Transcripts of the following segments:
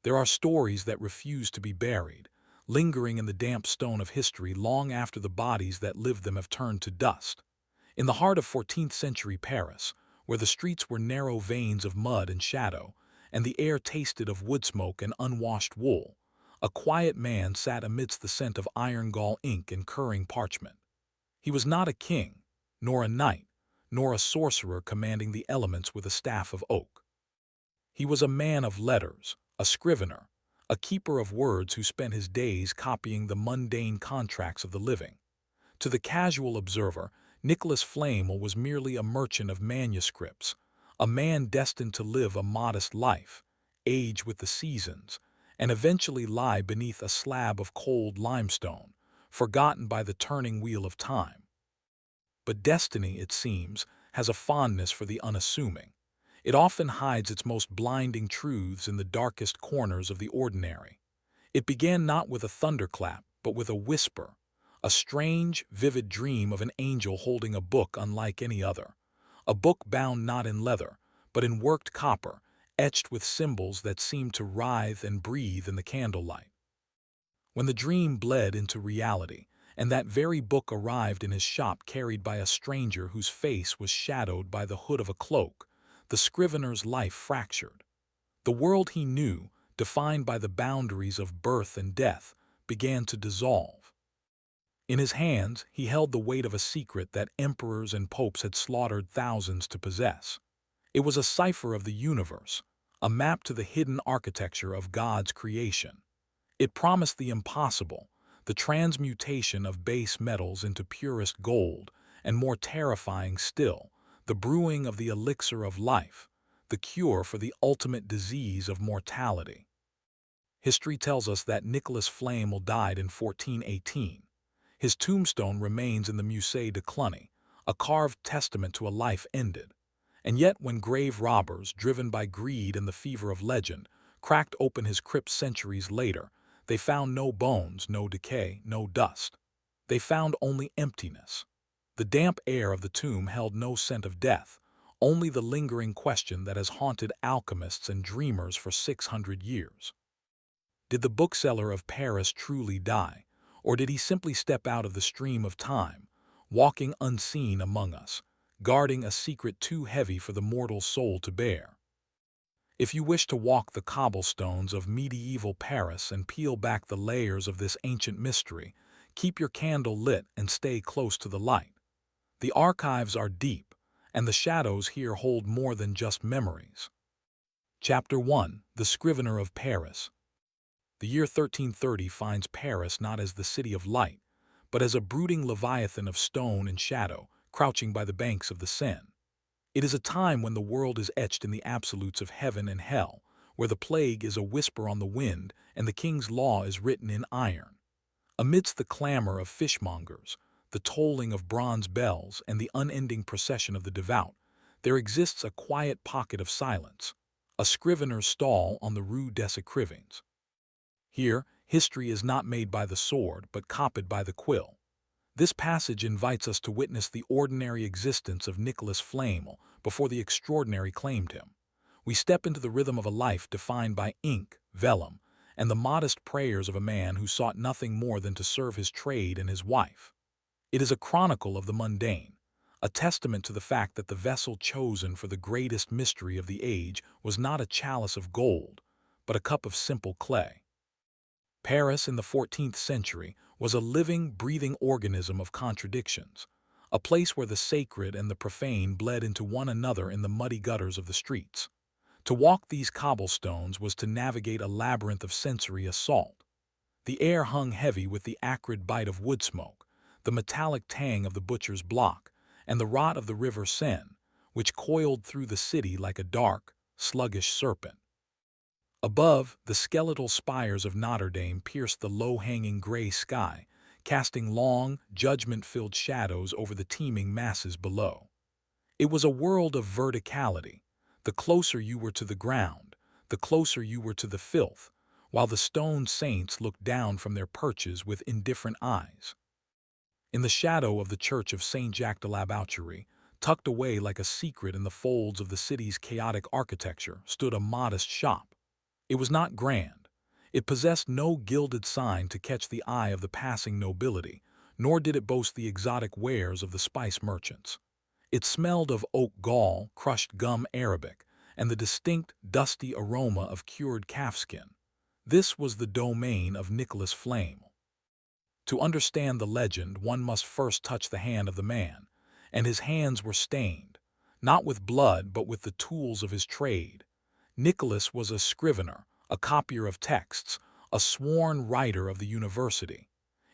There are stories that refuse to be buried, lingering in the damp stone of history long after the bodies that lived them have turned to dust. In the heart of 14th century Paris, where the streets were narrow veins of mud and shadow, and the air tasted of wood smoke and unwashed wool, a quiet man sat amidst the scent of iron gall ink and curring parchment. He was not a king, nor a knight, nor a sorcerer commanding the elements with a staff of oak. He was a man of letters, a scrivener, a keeper of words who spent his days copying the mundane contracts of the living. To the casual observer, Nicholas Flamel was merely a merchant of manuscripts, a man destined to live a modest life, age with the seasons, and eventually lie beneath a slab of cold limestone, forgotten by the turning wheel of time. But destiny, it seems, has a fondness for the unassuming. It often hides its most blinding truths in the darkest corners of the ordinary. It began not with a thunderclap, but with a whisper, a strange, vivid dream of an angel holding a book unlike any other, a book bound not in leather, but in worked copper, etched with symbols that seemed to writhe and breathe in the candlelight. When the dream bled into reality, and that very book arrived in his shop carried by a stranger whose face was shadowed by the hood of a cloak, the scrivener's life fractured. The world he knew, defined by the boundaries of birth and death, began to dissolve. In his hands, he held the weight of a secret that emperors and popes had slaughtered thousands to possess. It was a cipher of the universe, a map to the hidden architecture of God's creation. It promised the impossible, the transmutation of base metals into purest gold, and more terrifying still, the brewing of the elixir of life, the cure for the ultimate disease of mortality. History tells us that Nicholas Flamel died in 1418. His tombstone remains in the Musée de Cluny, a carved testament to a life ended. And yet when grave robbers, driven by greed and the fever of legend, cracked open his crypt centuries later, they found no bones, no decay, no dust. They found only emptiness. The damp air of the tomb held no scent of death, only the lingering question that has haunted alchemists and dreamers for 600 years. Did the bookseller of Paris truly die, or did he simply step out of the stream of time, walking unseen among us, guarding a secret too heavy for the mortal soul to bear? If you wish to walk the cobblestones of medieval Paris and peel back the layers of this ancient mystery, keep your candle lit and stay close to the light. The archives are deep, and the shadows here hold more than just memories. Chapter 1: The Scrivener of Paris. The year 1330 finds Paris not as the city of light, but as a brooding leviathan of stone and shadow, crouching by the banks of the Seine. It is a time when the world is etched in the absolutes of heaven and hell, where the plague is a whisper on the wind and the king's law is written in iron. Amidst the clamor of fishmongers, the tolling of bronze bells, and the unending procession of the devout, there exists a quiet pocket of silence, a scrivener's stall on the Rue des Écrivains. Here, history is not made by the sword, but copied by the quill. This passage invites us to witness the ordinary existence of Nicholas Flamel before the extraordinary claimed him. We step into the rhythm of a life defined by ink, vellum, and the modest prayers of a man who sought nothing more than to serve his trade and his wife. It is a chronicle of the mundane, a testament to the fact that the vessel chosen for the greatest mystery of the age was not a chalice of gold, but a cup of simple clay. Paris in the 14th century was a living, breathing organism of contradictions, a place where the sacred and the profane bled into one another in the muddy gutters of the streets. To walk these cobblestones was to navigate a labyrinth of sensory assault. The air hung heavy with the acrid bite of wood smoke, the metallic tang of the butcher's block, and the rot of the river Seine, which coiled through the city like a dark, sluggish serpent. Above, the skeletal spires of Notre Dame pierced the low-hanging gray sky, casting long, judgment-filled shadows over the teeming masses below. It was a world of verticality. The closer you were to the ground, the closer you were to the filth, while the stone saints looked down from their perches with indifferent eyes. In the shadow of the church of Saint Jacques de la Boucherie, tucked away like a secret in the folds of the city's chaotic architecture, stood a modest shop. It was not grand. It possessed no gilded sign to catch the eye of the passing nobility, nor did it boast the exotic wares of the spice merchants. It smelled of oak gall, crushed gum arabic, and the distinct, dusty aroma of cured calfskin. This was the domain of Nicholas Flamel. To understand the legend, one must first touch the hand of the man, and his hands were stained, not with blood but with the tools of his trade. Nicholas was a scrivener, a copier of texts, a sworn writer of the university.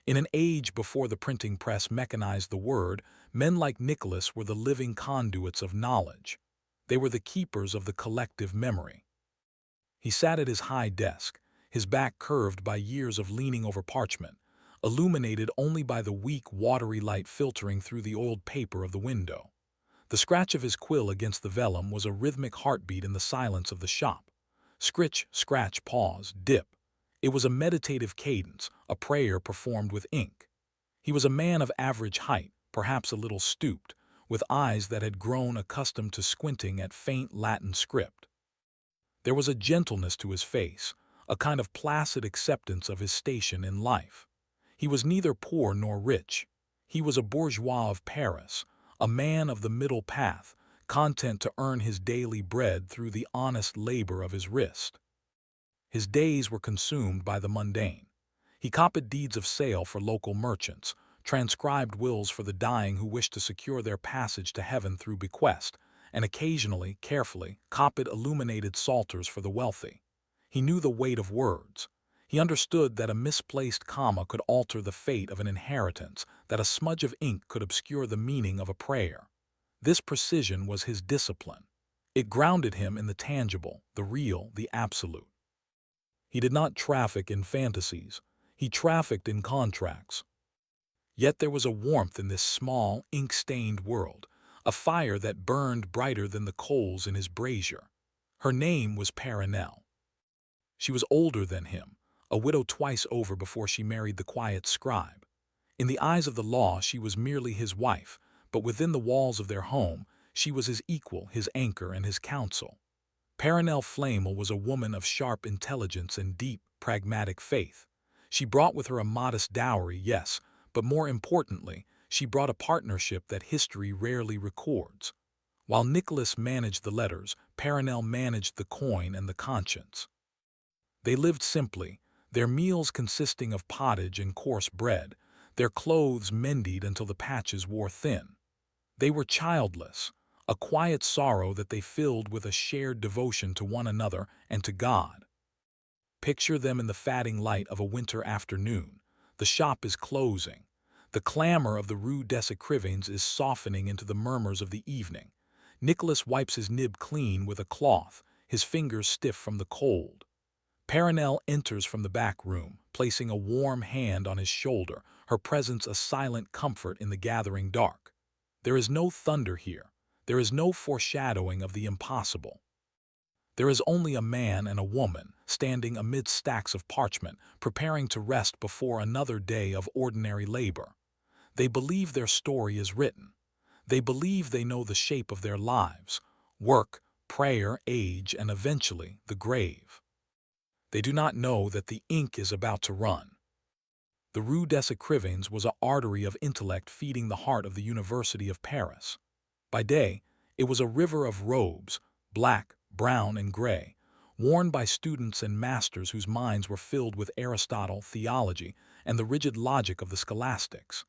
In an age before the printing press mechanized the word, men like Nicholas were the living conduits of knowledge. They were the keepers of the collective memory. He sat at his high desk, his back curved by years of leaning over parchment, illuminated only by the weak, watery light filtering through the oiled paper of the window. The scratch of his quill against the vellum was a rhythmic heartbeat in the silence of the shop. Scritch, scratch, pause, dip. It was a meditative cadence, a prayer performed with ink. He was a man of average height, perhaps a little stooped, with eyes that had grown accustomed to squinting at faint Latin script. There was a gentleness to his face, a kind of placid acceptance of his station in life. He was neither poor nor rich. He was a bourgeois of Paris, a man of the middle path, content to earn his daily bread through the honest labor of his wrist. His days were consumed by the mundane. He copied deeds of sale for local merchants, transcribed wills for the dying who wished to secure their passage to heaven through bequest, and occasionally, carefully, copied illuminated psalters for the wealthy. He knew the weight of words. He understood that a misplaced comma could alter the fate of an inheritance, that a smudge of ink could obscure the meaning of a prayer. This precision was his discipline. It grounded him in the tangible, the real, the absolute. He did not traffic in fantasies. He trafficked in contracts. Yet there was a warmth in this small, ink-stained world, a fire that burned brighter than the coals in his brazier. Her name was Perenelle. She was older than him, a widow twice over before she married the quiet scribe. In the eyes of the law, she was merely his wife, but within the walls of their home, she was his equal, his anchor, and his counsel. Perenelle Flamel was a woman of sharp intelligence and deep, pragmatic faith. She brought with her a modest dowry, yes, but more importantly, she brought a partnership that history rarely records. While Nicholas managed the letters, Perenelle managed the coin and the conscience. They lived simply, their meals consisting of pottage and coarse bread, their clothes mended until the patches wore thin. They were childless, a quiet sorrow that they filled with a shared devotion to one another and to God. Picture them in the fatting light of a winter afternoon. The shop is closing. The clamor of the Rue des Écrivains is softening into the murmurs of the evening. Nicholas wipes his nib clean with a cloth, his fingers stiff from the cold. Perenelle enters from the back room, placing a warm hand on his shoulder, her presence a silent comfort in the gathering dark. There is no thunder here. There is no foreshadowing of the impossible. There is only a man and a woman, standing amid stacks of parchment, preparing to rest before another day of ordinary labor. They believe their story is written. They believe they know the shape of their lives, work, prayer, age, and eventually the grave. They do not know that the ink is about to run. The Rue des Écrivains was an artery of intellect feeding the heart of the University of Paris. By day, it was a river of robes, black, brown, and gray, worn by students and masters whose minds were filled with Aristotle, theology, and the rigid logic of the scholastics.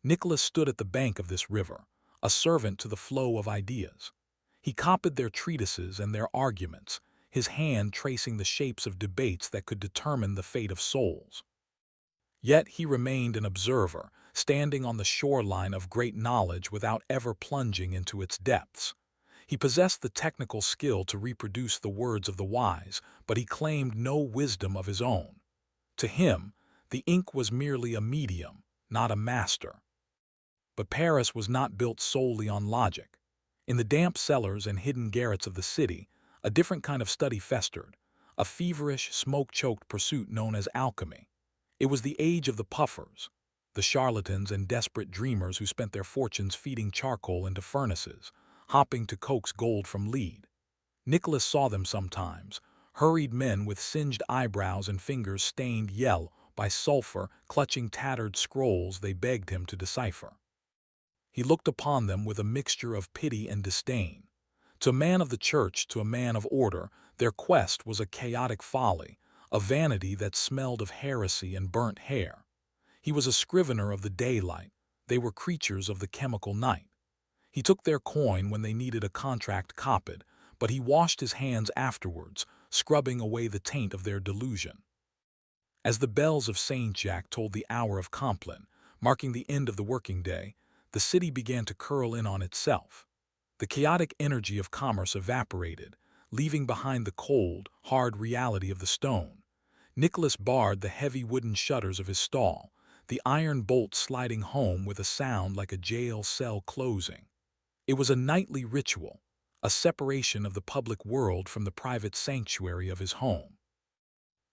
Nicholas stood at the bank of this river, a servant to the flow of ideas. He copied their treatises and their arguments, his hand tracing the shapes of debates that could determine the fate of souls. Yet he remained an observer, standing on the shoreline of great knowledge without ever plunging into its depths. He possessed the technical skill to reproduce the words of the wise, but he claimed no wisdom of his own. To him, the ink was merely a medium, not a master. But Paris was not built solely on logic. In the damp cellars and hidden garrets of the city, a different kind of study festered, a feverish, smoke-choked pursuit known as alchemy. It was the age of the puffers, the charlatans and desperate dreamers who spent their fortunes feeding charcoal into furnaces, hopping to coax gold from lead. Nicholas saw them sometimes, hurried men with singed eyebrows and fingers stained yellow by sulfur, clutching tattered scrolls they begged him to decipher. He looked upon them with a mixture of pity and disdain. To a man of the church, to a man of order, their quest was a chaotic folly, a vanity that smelled of heresy and burnt hair. He was a scrivener of the daylight. They were creatures of the chemical night. He took their coin when they needed a contract copied, but he washed his hands afterwards, scrubbing away the taint of their delusion. As the bells of St. Jack told the hour of Compline, marking the end of the working day, the city began to curl in on itself. The chaotic energy of commerce evaporated, leaving behind the cold, hard reality of the stone. Nicholas barred the heavy wooden shutters of his stall, the iron bolt sliding home with a sound like a jail cell closing. It was a nightly ritual, a separation of the public world from the private sanctuary of his home.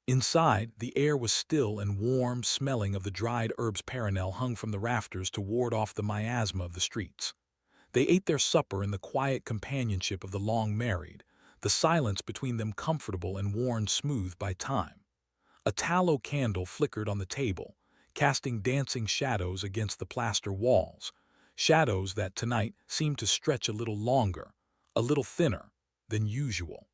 Inside, the air was still and warm, smelling of the dried herbs perennial hung from the rafters to ward off the miasma of the streets. They ate their supper in the quiet companionship of the long married, the silence between them comfortable and worn smooth by time. A tallow candle flickered on the table, casting dancing shadows against the plaster walls, shadows that tonight seemed to stretch a little longer, a little thinner than usual.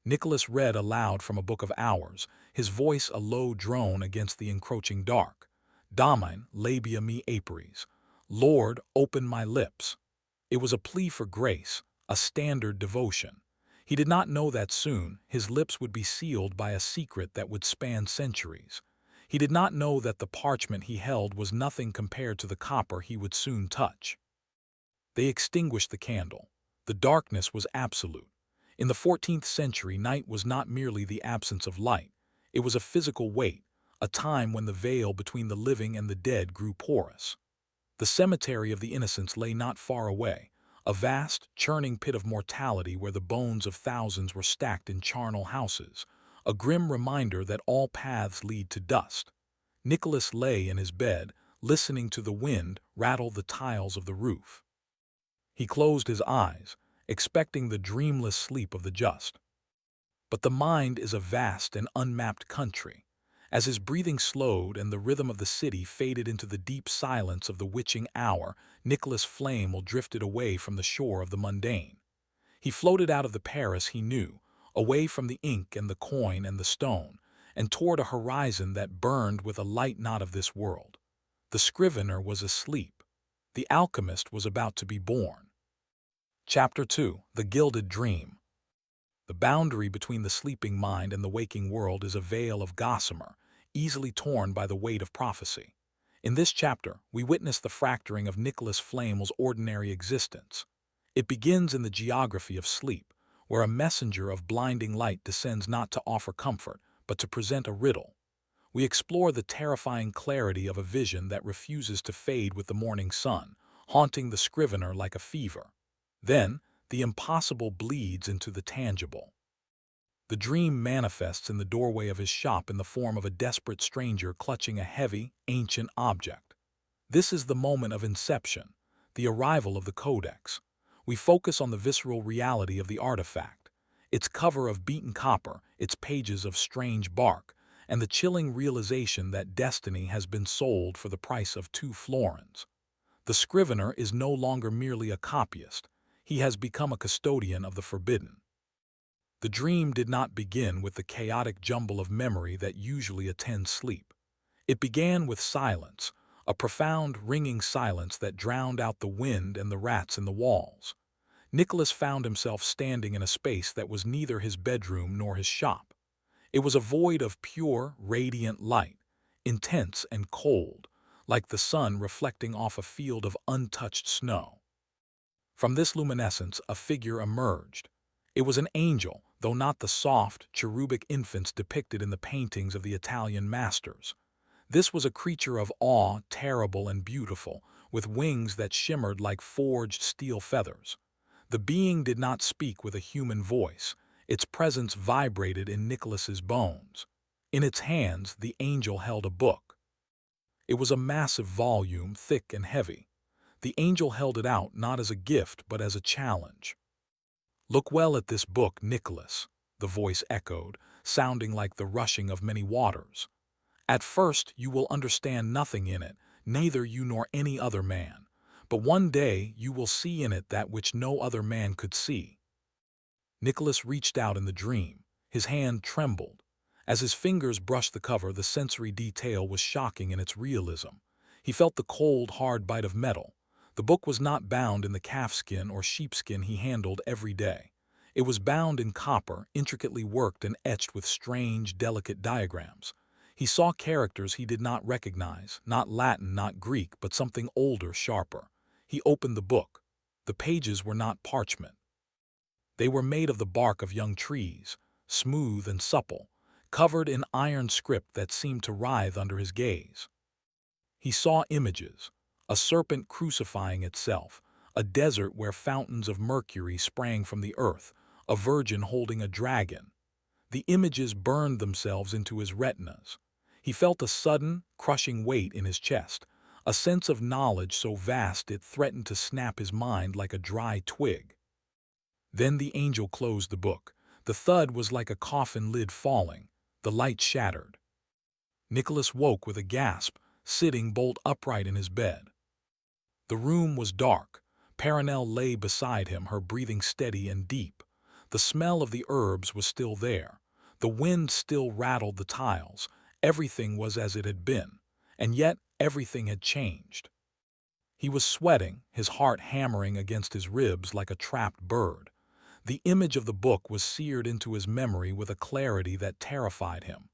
Nicholas read aloud from a book of hours, his voice a low drone against the encroaching dark. Domine labia me aperis. Lord, open my lips. It was a plea for grace, a standard devotion. He did not know that soon his lips would be sealed by a secret that would span centuries. He did not know that the parchment he held was nothing compared to the copper he would soon touch. They extinguished the candle. The darkness was absolute. In the 14th century, night was not merely the absence of light. It was a physical weight, a time when the veil between the living and the dead grew porous. The cemetery of the innocents lay not far away, a vast, churning pit of mortality where the bones of thousands were stacked in charnel houses, a grim reminder that all paths lead to dust. Nicholas lay in his bed, listening to the wind rattle the tiles of the roof. He closed his eyes, expecting the dreamless sleep of the just. But the mind is a vast and unmapped country. As his breathing slowed and the rhythm of the city faded into the deep silence of the witching hour, Nicholas Flamel drifted away from the shore of the mundane. He floated out of the Paris he knew, away from the ink and the coin and the stone, and toward a horizon that burned with a light not of this world. The scrivener was asleep. The alchemist was about to be born. Chapter 2. The Gilded Dream. The boundary between the sleeping mind and the waking world is a veil of gossamer, easily torn by the weight of prophecy. In this chapter, we witness the fracturing of Nicholas Flamel's ordinary existence. It begins in the geography of sleep, where a messenger of blinding light descends not to offer comfort, but to present a riddle. We explore the terrifying clarity of a vision that refuses to fade with the morning sun, haunting the scrivener like a fever. Then, the impossible bleeds into the tangible. The dream manifests in the doorway of his shop in the form of a desperate stranger clutching a heavy, ancient object. This is the moment of inception, the arrival of the codex. We focus on the visceral reality of the artifact, its cover of beaten copper, its pages of strange bark, and the chilling realization that destiny has been sold for the price of 2 florins. The scrivener is no longer merely a copyist. He has become a custodian of the forbidden. The dream did not begin with the chaotic jumble of memory that usually attends sleep. It began with silence, a profound, ringing silence that drowned out the wind and the rats in the walls. Nicholas found himself standing in a space that was neither his bedroom nor his shop. It was a void of pure, radiant light, intense and cold, like the sun reflecting off a field of untouched snow. From this luminescence, a figure emerged. It was an angel, though not the soft, cherubic infants depicted in the paintings of the Italian masters. This was a creature of awe, terrible and beautiful, with wings that shimmered like forged steel feathers. The being did not speak with a human voice. Its presence vibrated in Nicholas's bones. In its hands, the angel held a book. It was a massive volume, thick and heavy. The angel held it out not as a gift but as a challenge. "Look well at this book, Nicholas," the voice echoed, sounding like the rushing of many waters. "At first you will understand nothing in it, neither you nor any other man. But one day you will see in it that which no other man could see." Nicholas reached out in the dream. His hand trembled. As his fingers brushed the cover, the sensory detail was shocking in its realism. He felt the cold, hard bite of metal. The book was not bound in the calfskin or sheepskin he handled every day. It was bound in copper, intricately worked and etched with strange, delicate diagrams. He saw characters he did not recognize, not Latin, not Greek, but something older, sharper. He opened the book. The pages were not parchment. They were made of the bark of young trees, smooth and supple, covered in iron script that seemed to writhe under his gaze. He saw images, a serpent crucifying itself, a desert where fountains of mercury sprang from the earth, a virgin holding a dragon. The images burned themselves into his retinas. He felt a sudden, crushing weight in his chest, a sense of knowledge so vast it threatened to snap his mind like a dry twig. Then the angel closed the book. The thud was like a coffin lid falling. The light shattered. Nicholas woke with a gasp, sitting bolt upright in his bed. The room was dark. Perenelle lay beside him, her breathing steady and deep. The smell of the herbs was still there. The wind still rattled the tiles. Everything was as it had been, and yet everything had changed. He was sweating, his heart hammering against his ribs like a trapped bird. The image of the book was seared into his memory with a clarity that terrified him.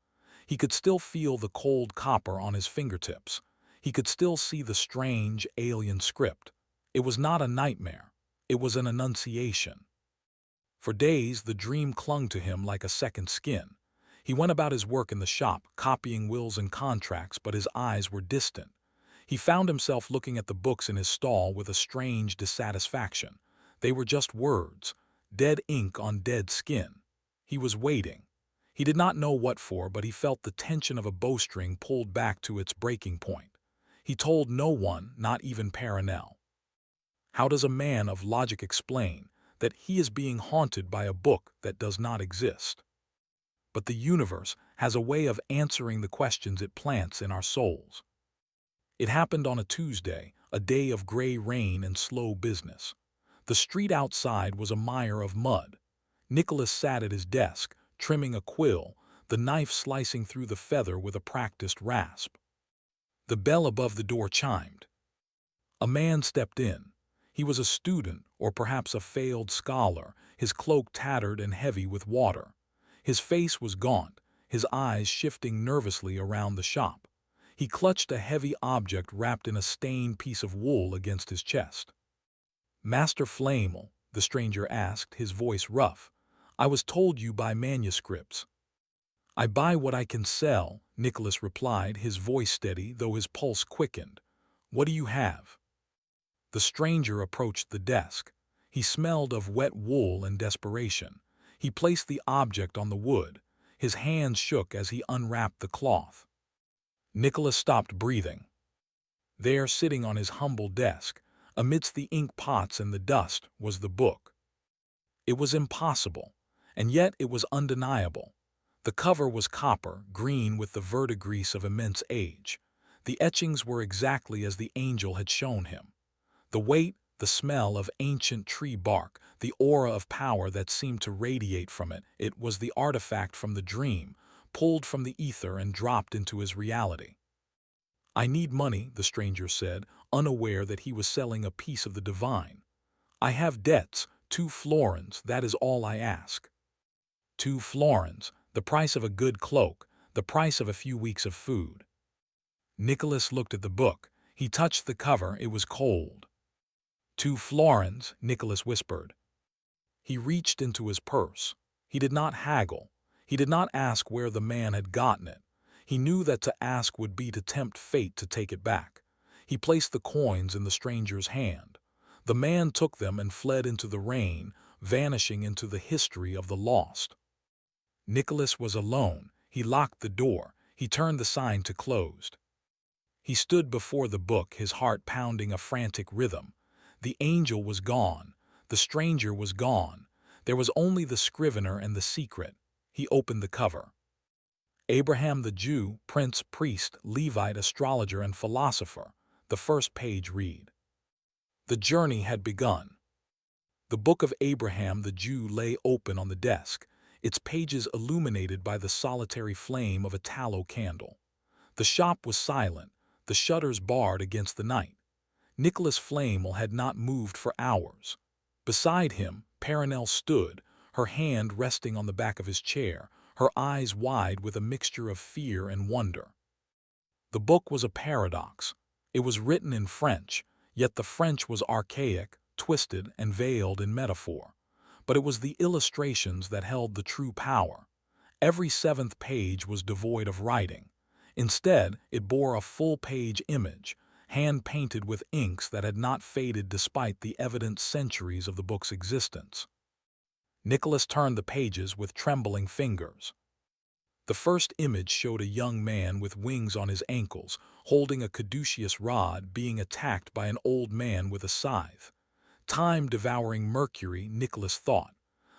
He could still feel the cold copper on his fingertips. He could still see the strange, alien script. It was not a nightmare. It was an annunciation. For days, the dream clung to him like a second skin. He went about his work in the shop, copying wills and contracts, but his eyes were distant. He found himself looking at the books in his stall with a strange dissatisfaction. They were just words, dead ink on dead skin. He was waiting. He did not know what for, but he felt the tension of a bowstring pulled back to its breaking point. He told no one, not even Perenelle. How does a man of logic explain that he is being haunted by a book that does not exist? But the universe has a way of answering the questions it plants in our souls. It happened on a Tuesday, a day of gray rain and slow business. The street outside was a mire of mud. Nicholas sat at his desk, trimming a quill, the knife slicing through the feather with a practiced rasp. The bell above the door chimed. A man stepped in. He was a student, or perhaps a failed scholar, his cloak tattered and heavy with water. His face was gaunt, his eyes shifting nervously around the shop. He clutched a heavy object wrapped in a stained piece of wool against his chest. "Master Flamel," the stranger asked, his voice rough, "I was told you buy manuscripts." "I buy what I can sell," Nicholas replied, his voice steady, though his pulse quickened. "What do you have?" The stranger approached the desk. He smelled of wet wool and desperation. He placed the object on the wood. His hands shook as he unwrapped the cloth. Nicholas stopped breathing. There, sitting on his humble desk, amidst the ink pots and the dust, was the book. It was impossible, and yet it was undeniable. The cover was copper, green with the verdigris of immense age. The etchings were exactly as the angel had shown him. The weight, the smell of ancient tree bark, the aura of power that seemed to radiate from it, it was the artifact from the dream, pulled from the ether and dropped into his reality. "I need money," the stranger said, unaware that he was selling a piece of the divine. "I have debts, 2 florins, that is all I ask." 2 florins, the price of a good cloak, the price of a few weeks of food. Nicholas looked at the book. He touched the cover, it was cold. 2 florins, Nicholas whispered. He reached into his purse. He did not haggle. He did not ask where the man had gotten it. He knew that to ask would be to tempt fate to take it back. He placed the coins in the stranger's hand. The man took them and fled into the rain, vanishing into the history of the lost. Nicholas was alone. He locked the door. He turned the sign to closed. He stood before the book, his heart pounding a frantic rhythm. The angel was gone. The stranger was gone. There was only the scrivener and the secret. He opened the cover. Abraham the Jew, prince, priest, Levite, astrologer, and philosopher. The first page read. The journey had begun. The book of Abraham the Jew lay open on the desk, its pages illuminated by the solitary flame of a tallow candle. The shop was silent, the shutters barred against the night. Nicholas Flamel had not moved for hours. Beside him, Perenelle stood, her hand resting on the back of his chair, her eyes wide with a mixture of fear and wonder. The book was a paradox. It was written in French, yet the French was archaic, twisted, and veiled in metaphor. But it was the illustrations that held the true power. Every seventh page was devoid of writing. Instead, it bore a full-page image, hand-painted with inks that had not faded despite the evident centuries of the book's existence. Nicholas turned the pages with trembling fingers. The first image showed a young man with wings on his ankles, holding a caduceus rod, being attacked by an old man with a scythe. Time-devouring Mercury, Nicholas thought.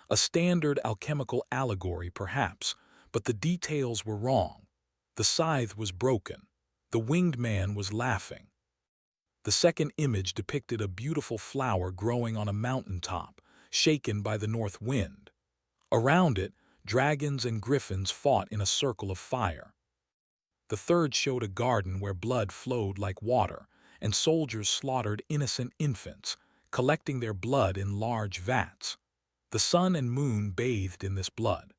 A standard alchemical allegory, perhaps, but the details were wrong. The scythe was broken. The winged man was laughing. The second image depicted a beautiful flower growing on a mountaintop, shaken by the north wind. Around it, dragons and griffins fought in a circle of fire. The third showed a garden where blood flowed like water, and soldiers slaughtered innocent infants, collecting their blood in large vats. The sun and moon bathed in this blood.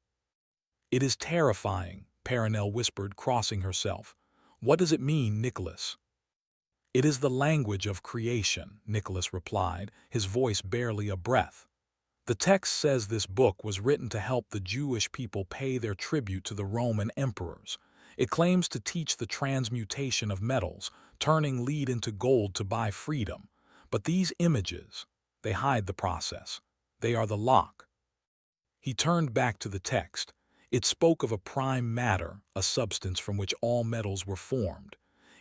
"It is terrifying," Perenelle whispered, crossing herself. "What does it mean, Nicholas?" "It is the language of creation," Nicholas replied, his voice barely a breath. "The text says this book was written to help the Jewish people pay their tribute to the Roman emperors. It claims to teach the transmutation of metals, turning lead into gold to buy freedom. But these images, they hide the process. They are the lock." He turned back to the text. It spoke of a prime matter, a substance from which all metals were formed.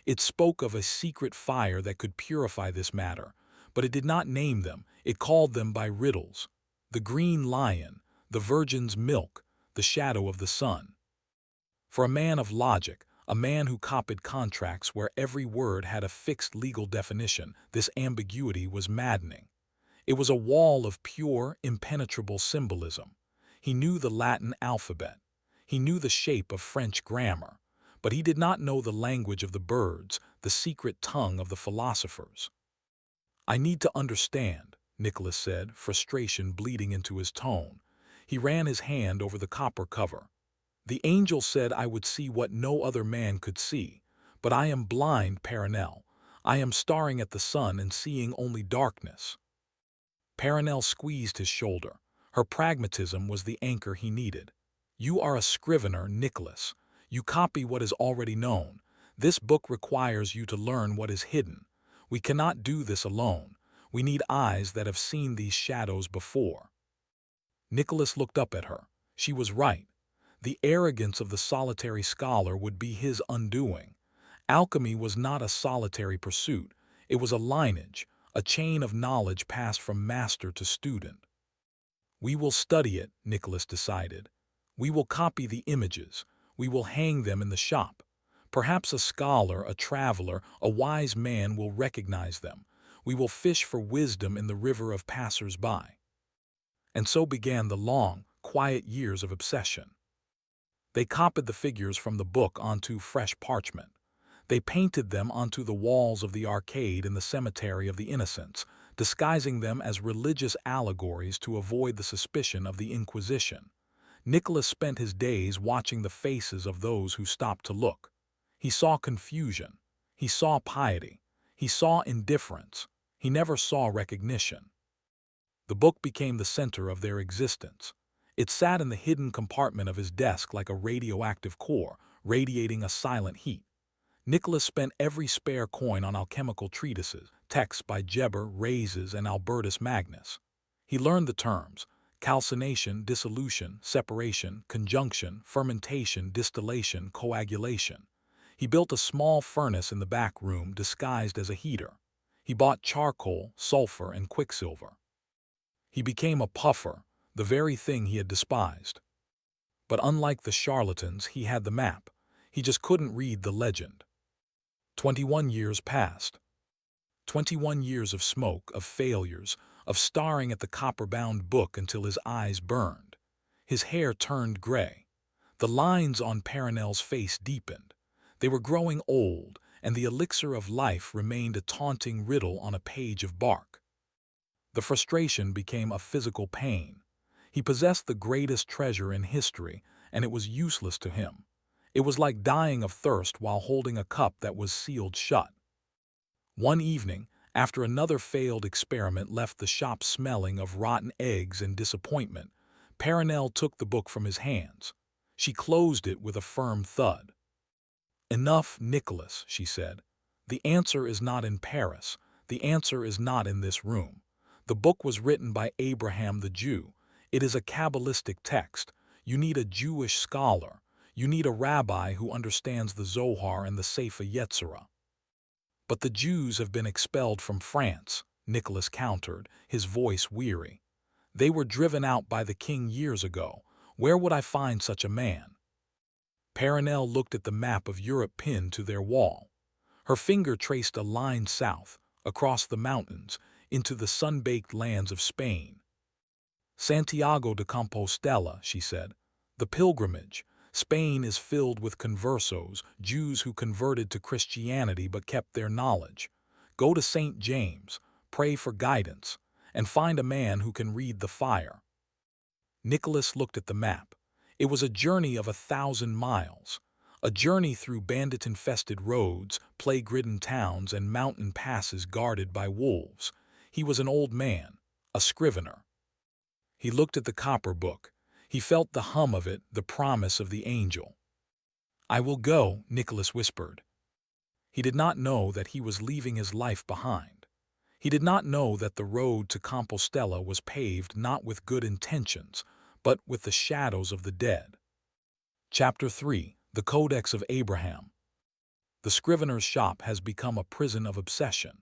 It spoke of a secret fire that could purify this matter, but it did not name them. It called them by riddles. The green lion, the virgin's milk, the shadow of the sun. For a man of logic, a man who copied contracts where every word had a fixed legal definition, this ambiguity was maddening. It was a wall of pure, impenetrable symbolism. He knew the Latin alphabet. He knew the shape of French grammar. But he did not know the language of the birds, the secret tongue of the philosophers. "I need to understand," Nicholas said, frustration bleeding into his tone. He ran his hand over the copper cover. "The angel said I would see what no other man could see. But I am blind, Perenelle. I am staring at the sun and seeing only darkness." Perenelle squeezed his shoulder. Her pragmatism was the anchor he needed. "You are a scrivener, Nicholas. You copy what is already known. This book requires you to learn what is hidden. We cannot do this alone. We need eyes that have seen these shadows before." Nicholas looked up at her. She was right. The arrogance of the solitary scholar would be his undoing. Alchemy was not a solitary pursuit. It was a lineage, a chain of knowledge passed from master to student. "We will study it," Nicholas decided. "We will copy the images. We will hang them in the shop. Perhaps a scholar, a traveler, a wise man will recognize them. We will fish for wisdom in the river of passers-by." And so began the long, quiet years of obsession. They copied the figures from the book onto fresh parchment. They painted them onto the walls of the arcade in the Cemetery of the Innocents, disguising them as religious allegories to avoid the suspicion of the Inquisition. Nicholas spent his days watching the faces of those who stopped to look. He saw confusion. He saw piety. He saw indifference. He never saw recognition. The book became the center of their existence. It sat in the hidden compartment of his desk like a radioactive core, radiating a silent heat. Nicholas spent every spare coin on alchemical treatises, texts by Geber, Rhazes, and Albertus Magnus. He learned the terms: calcination, dissolution, separation, conjunction, fermentation, distillation, coagulation. He built a small furnace in the back room disguised as a heater. He bought charcoal, sulfur, and quicksilver. He became a puffer, the very thing he had despised. But unlike the charlatans, he had the map. He just couldn't read the legend. 21 years passed. 21 years of smoke, of failures, of staring at the copper-bound book until his eyes burned. His hair turned gray. The lines on Parinel's face deepened. They were growing old, and the elixir of life remained a taunting riddle on a page of bark. The frustration became a physical pain. He possessed the greatest treasure in history, and it was useless to him. It was like dying of thirst while holding a cup that was sealed shut. One evening, after another failed experiment left the shop smelling of rotten eggs and disappointment, Parinel took the book from his hands. She closed it with a firm thud. "Enough, Nicholas," she said. "The answer is not in Paris. The answer is not in this room. The book was written by Abraham the Jew. It is a Kabbalistic text. You need a Jewish scholar. You need a rabbi who understands the Zohar and the Sefer Yetzirah." "But the Jews have been expelled from France," Nicholas countered, his voice weary. "They were driven out by the king years ago. Where would I find such a man?" Parinel looked at the map of Europe pinned to their wall. Her finger traced a line south, across the mountains, into the sun-baked lands of Spain. "Santiago de Compostela," she said. "The pilgrimage. Spain is filled with conversos, Jews who converted to Christianity but kept their knowledge. Go to St. James, pray for guidance, and find a man who can read the fire." Nicholas looked at the map. It was a journey of 1,000 miles, a journey through bandit-infested roads, plague-ridden towns, and mountain passes guarded by wolves. He was an old man, a scrivener. He looked at the copper book. He felt the hum of it, the promise of the angel. "I will go," Nicholas whispered. He did not know that he was leaving his life behind. He did not know that the road to Compostela was paved not with good intentions, but with the shadows of the dead. Chapter 3. The Codex of Abraham. The scrivener's shop has become a prison of obsession.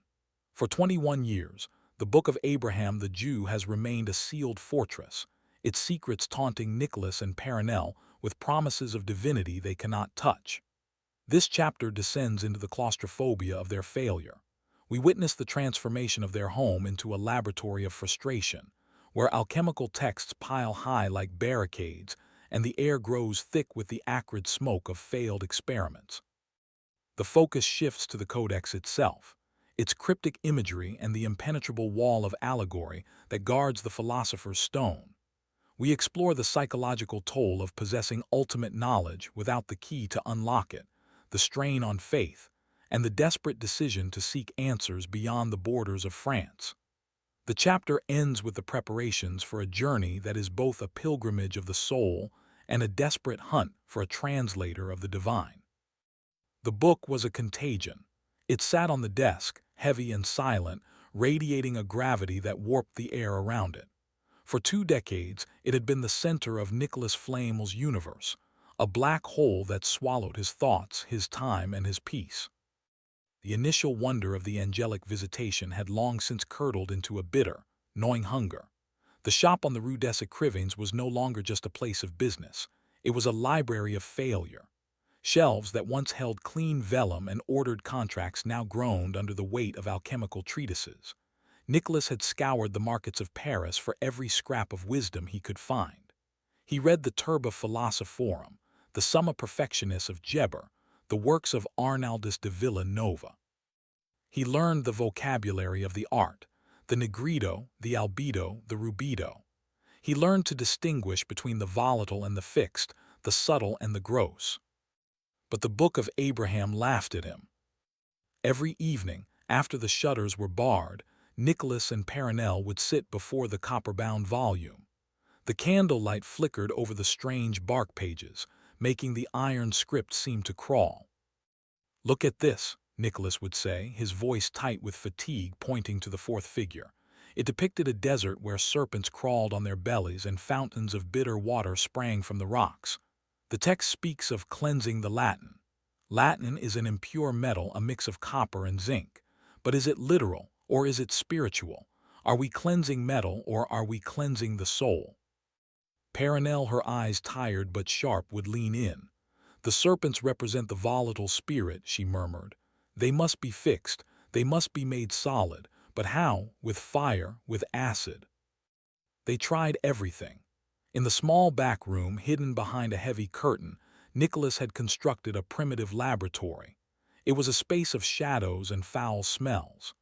For 21 years, the Book of Abraham the Jew has remained a sealed fortress, its secrets taunting Nicholas and Parinel with promises of divinity they cannot touch. This chapter descends into the claustrophobia of their failure. We witness the transformation of their home into a laboratory of frustration, where alchemical texts pile high like barricades and the air grows thick with the acrid smoke of failed experiments. The focus shifts to the codex itself, its cryptic imagery and the impenetrable wall of allegory that guards the philosopher's stone. We explore the psychological toll of possessing ultimate knowledge without the key to unlock it, the strain on faith, and the desperate decision to seek answers beyond the borders of France. The chapter ends with the preparations for a journey that is both a pilgrimage of the soul and a desperate hunt for a translator of the divine. The book was a contagion. It sat on the desk, heavy and silent, radiating a gravity that warped the air around it. For 2 decades, it had been the center of Nicholas Flamel's universe, a black hole that swallowed his thoughts, his time, and his peace. The initial wonder of the angelic visitation had long since curdled into a bitter, gnawing hunger. The shop on the Rue des Écrivains was no longer just a place of business. It was a library of failure. Shelves that once held clean vellum and ordered contracts now groaned under the weight of alchemical treatises. Nicholas had scoured the markets of Paris for every scrap of wisdom he could find. He read the Turba Philosophorum, the Summa Perfectionis of Geber, the works of Arnaldus de Villanova. He learned the vocabulary of the art, the negrito, the albedo, the rubido. He learned to distinguish between the volatile and the fixed, the subtle and the gross. But the Book of Abraham laughed at him. Every evening, after the shutters were barred, Nicholas and Parinel would sit before the copper-bound volume. The candlelight flickered over the strange bark pages, making the iron script seem to crawl. "Look at this," Nicholas would say, his voice tight with fatigue, pointing to the fourth figure. It depicted a desert where serpents crawled on their bellies and fountains of bitter water sprang from the rocks. The text speaks of cleansing the Latin. Latin is an impure metal, a mix of copper and zinc. But is it literal, or is it spiritual? Are we cleansing metal, or are we cleansing the soul? Perenelle, her eyes tired but sharp, would lean in. "The serpents represent the volatile spirit," she murmured. "They must be fixed, they must be made solid. But how? With fire, with acid." They tried everything. In the small back room, hidden behind a heavy curtain, Nicholas had constructed a primitive laboratory. It was a space of shadows and foul smells.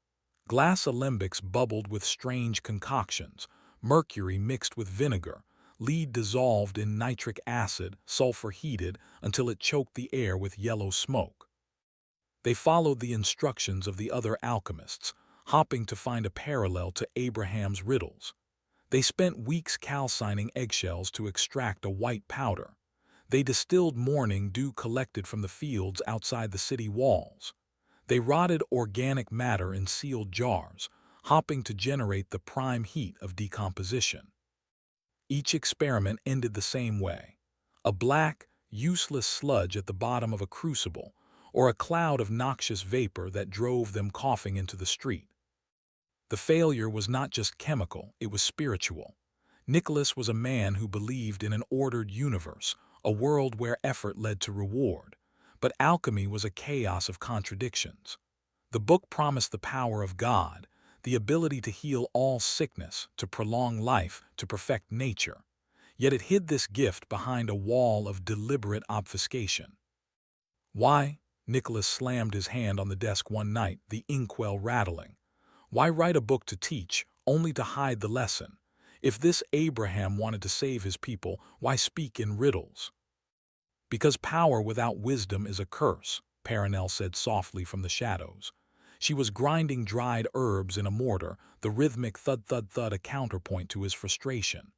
Glass alembics bubbled with strange concoctions, mercury mixed with vinegar, lead dissolved in nitric acid, sulfur heated until it choked the air with yellow smoke. They followed the instructions of the other alchemists, hopping to find a parallel to Abraham's riddles. They spent weeks calcining eggshells to extract a white powder. They distilled morning dew collected from the fields outside the city walls. They rotted organic matter in sealed jars, hopping to generate the prime heat of decomposition. Each experiment ended the same way: a black, useless sludge at the bottom of a crucible, or a cloud of noxious vapor that drove them coughing into the street. The failure was not just chemical, it was spiritual. Nicholas was a man who believed in an ordered universe, a world where effort led to reward. But alchemy was a chaos of contradictions. The book promised the power of God, the ability to heal all sickness, to prolong life, to perfect nature. Yet it hid this gift behind a wall of deliberate obfuscation. Why? Nicholas slammed his hand on the desk one night, the inkwell rattling. Why write a book to teach, only to hide the lesson? If this Abraham wanted to save his people, why speak in riddles? "Because power without wisdom is a curse," Perenelle said softly from the shadows. She was grinding dried herbs in a mortar, the rhythmic thud-thud-thud a counterpoint to his frustration.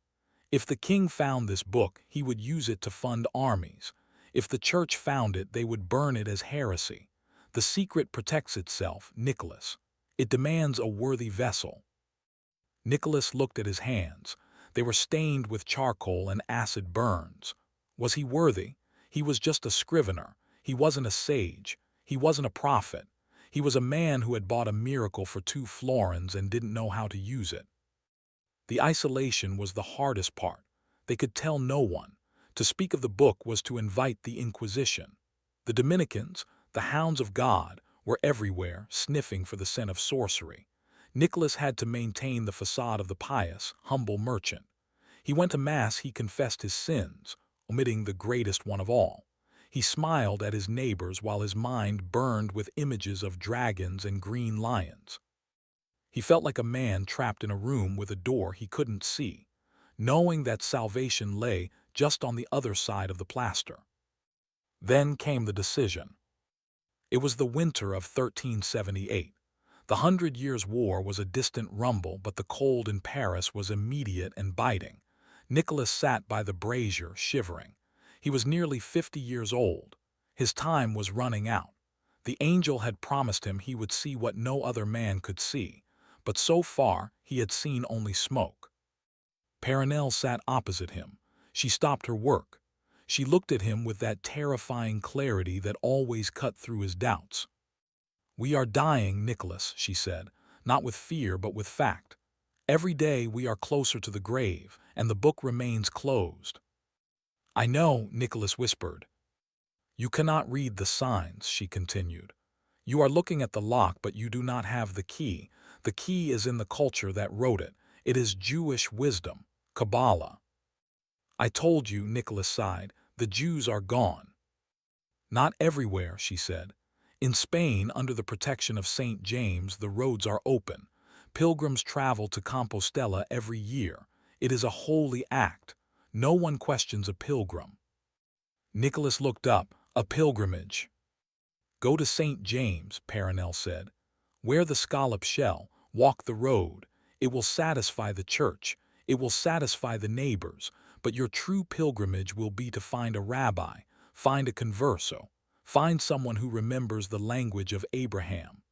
If the king found this book, he would use it to fund armies. If the church found it, they would burn it as heresy. The secret protects itself, Nicholas. It demands a worthy vessel. Nicholas looked at his hands. They were stained with charcoal and acid burns. Was he worthy? He was just a scrivener. He wasn't a sage. He wasn't a prophet. He was a man who had bought a miracle for 2 florins and didn't know how to use it. The isolation was the hardest part. They could tell no one. To speak of the book was to invite the Inquisition. The Dominicans, the hounds of God, were everywhere, sniffing for the scent of sorcery. Nicholas had to maintain the facade of the pious, humble merchant. He went to Mass, he confessed his sins, omitting the greatest one of all. He smiled at his neighbors while his mind burned with images of dragons and green lions. He felt like a man trapped in a room with a door he couldn't see, knowing that salvation lay just on the other side of the plaster. Then came the decision. It was the winter of 1378. The 100 Years' War was a distant rumble, but the cold in Paris was immediate and biting. Nicholas sat by the brazier, shivering. He was nearly 50 years old. His time was running out. The angel had promised him he would see what no other man could see, but so far he had seen only smoke. Perenelle sat opposite him. She stopped her work. She looked at him with that terrifying clarity that always cut through his doubts. "We are dying, Nicholas," she said, "not with fear but with fact. Every day we are closer to the grave, and the book remains closed." "I know," Nicholas whispered. "You cannot read the signs," she continued. "You are looking at the lock, but you do not have the key. The key is in the culture that wrote it. It is Jewish wisdom, Kabbalah." "I told you," Nicholas sighed, "the Jews are gone." "Not everywhere," she said. "In Spain, under the protection of St. James, the roads are open. Pilgrims travel to Compostela every year. It is a holy act. No one questions a pilgrim." Nicholas looked up. "A pilgrimage." "Go to St. James," Perenelle said. "Wear the scallop shell, walk the road. It will satisfy the church. It will satisfy the neighbors. But your true pilgrimage will be to find a rabbi, find a converso, find someone who remembers the language of Abraham."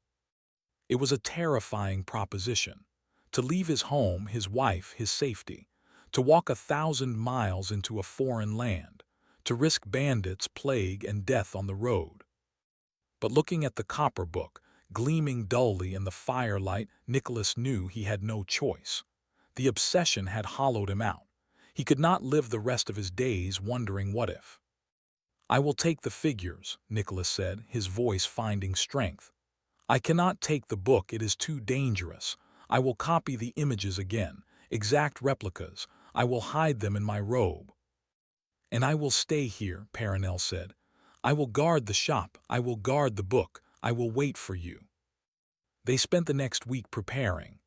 It was a terrifying proposition. To leave his home, his wife, his safety. To walk 1,000 miles into a foreign land. To risk bandits, plague, and death on the road. But looking at the copper book, gleaming dully in the firelight, Nicholas knew he had no choice. The obsession had hollowed him out. He could not live the rest of his days wondering what if. "I will take the figures," Nicholas said, his voice finding strength. "I cannot take the book, it is too dangerous. I will copy the images again, exact replicas. I will hide them in my robe." "And I will stay here," Paranel said. "I will guard the shop, I will guard the book, I will wait for you." They spent the next week preparing.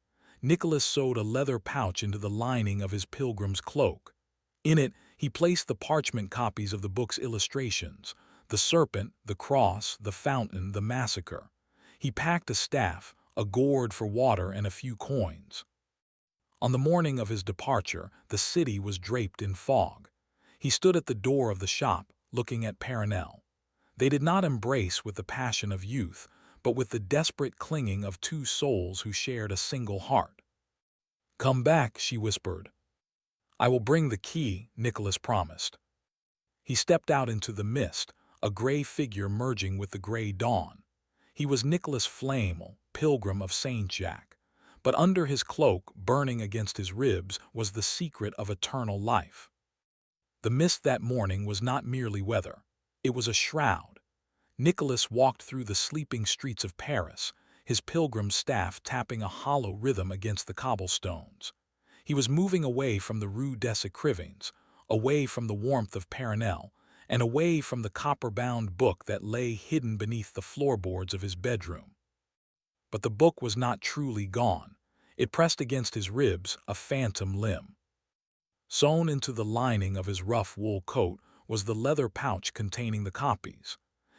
Nicholas sewed a leather pouch into the lining of his pilgrim's cloak. In it, he placed the parchment copies of the book's illustrations, the serpent, the cross, the fountain, the massacre. He packed a staff, a gourd for water, and a few coins. On the morning of his departure, the city was draped in fog. He stood at the door of the shop, looking at Paranel. They did not embrace with the passion of youth, but with the desperate clinging of two souls who shared a single heart. "Come back," she whispered. "I will bring the key," Nicholas promised. He stepped out into the mist, a gray figure merging with the gray dawn. He was Nicholas Flamel, pilgrim of Saint Jacques, but under his cloak, burning against his ribs, was the secret of eternal life. The mist that morning was not merely weather. It was a shroud. Nicholas walked through the sleeping streets of Paris, his pilgrim's staff tapping a hollow rhythm against the cobblestones. He was moving away from the Rue des Écrivains, away from the warmth of Paranel, and away from the copper-bound book that lay hidden beneath the floorboards of his bedroom. But the book was not truly gone. It pressed against his ribs, a phantom limb. Sewn into the lining of his rough wool coat was the leather pouch containing the copies.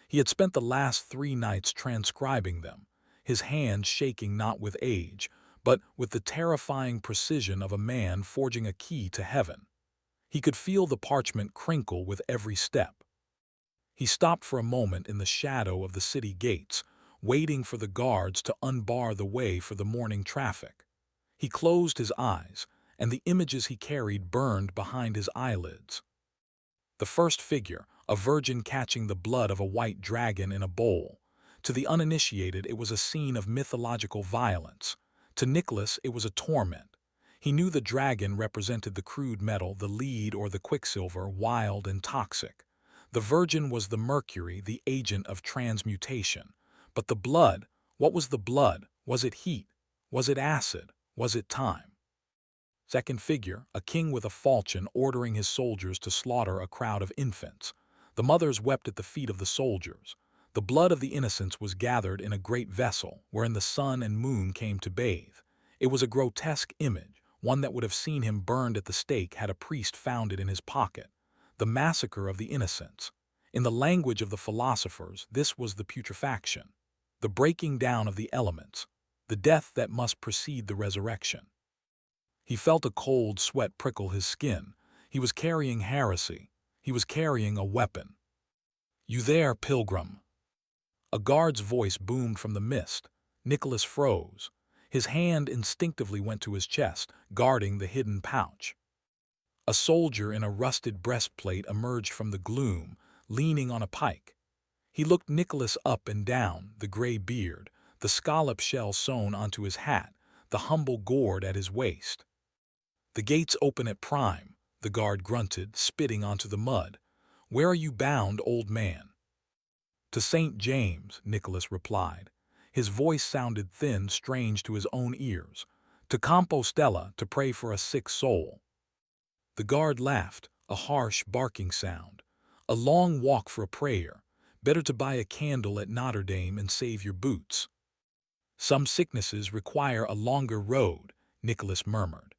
He had spent the last 3 nights transcribing them, his hand shaking not with age, but with the terrifying precision of a man forging a key to heaven. He could feel the parchment crinkle with every step. He stopped for a moment in the shadow of the city gates, waiting for the guards to unbar the way for the morning traffic. He closed his eyes, and the images he carried burned behind his eyelids. The first figure, a virgin catching the blood of a white dragon in a bowl. To the uninitiated, it was a scene of mythological violence. To Nicholas, it was a torment. He knew the dragon represented the crude metal, the lead or the quicksilver, wild and toxic. The virgin was the mercury, the agent of transmutation. But the blood, what was the blood? Was it heat? Was it acid? Was it time? Second figure, a king with a falchion ordering his soldiers to slaughter a crowd of infants. The mothers wept at the feet of the soldiers. The blood of the innocents was gathered in a great vessel, wherein the sun and moon came to bathe. It was a grotesque image, one that would have seen him burned at the stake had a priest found it in his pocket. The massacre of the innocents. In the language of the philosophers, this was the putrefaction, the breaking down of the elements, the death that must precede the resurrection. He felt a cold sweat prickle his skin. He was carrying heresy. He was carrying a weapon. "You there, pilgrim?" A guard's voice boomed from the mist. Nicholas froze. His hand instinctively went to his chest, guarding the hidden pouch. A soldier in a rusted breastplate emerged from the gloom, leaning on a pike. He looked Nicholas up and down, the gray beard, the scallop shell sewn onto his hat, the humble gourd at his waist. "The gates open at prime," the guard grunted, spitting onto the mud. "Where are you bound, old man?" "To St. James," Nicholas replied. His voice sounded thin, strange to his own ears. "To Compostela, to pray for a sick soul." The guard laughed, a harsh, barking sound. "A long walk for a prayer. Better to buy a candle at Notre Dame and save your boots." "Some sicknesses require a longer road," Nicholas murmured.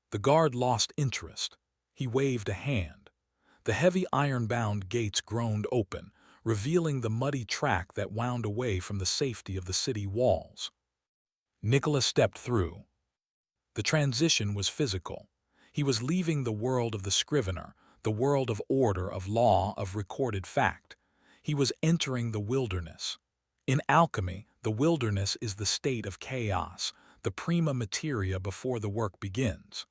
The guard lost interest. He waved a hand. The heavy iron-bound gates groaned open, revealing the muddy track that wound away from the safety of the city walls. Nicholas stepped through. The transition was physical. He was leaving the world of the scrivener, the world of order, of law, of recorded fact. He was entering the wilderness. In alchemy, the wilderness is the state of chaos, the prima materia before the work begins.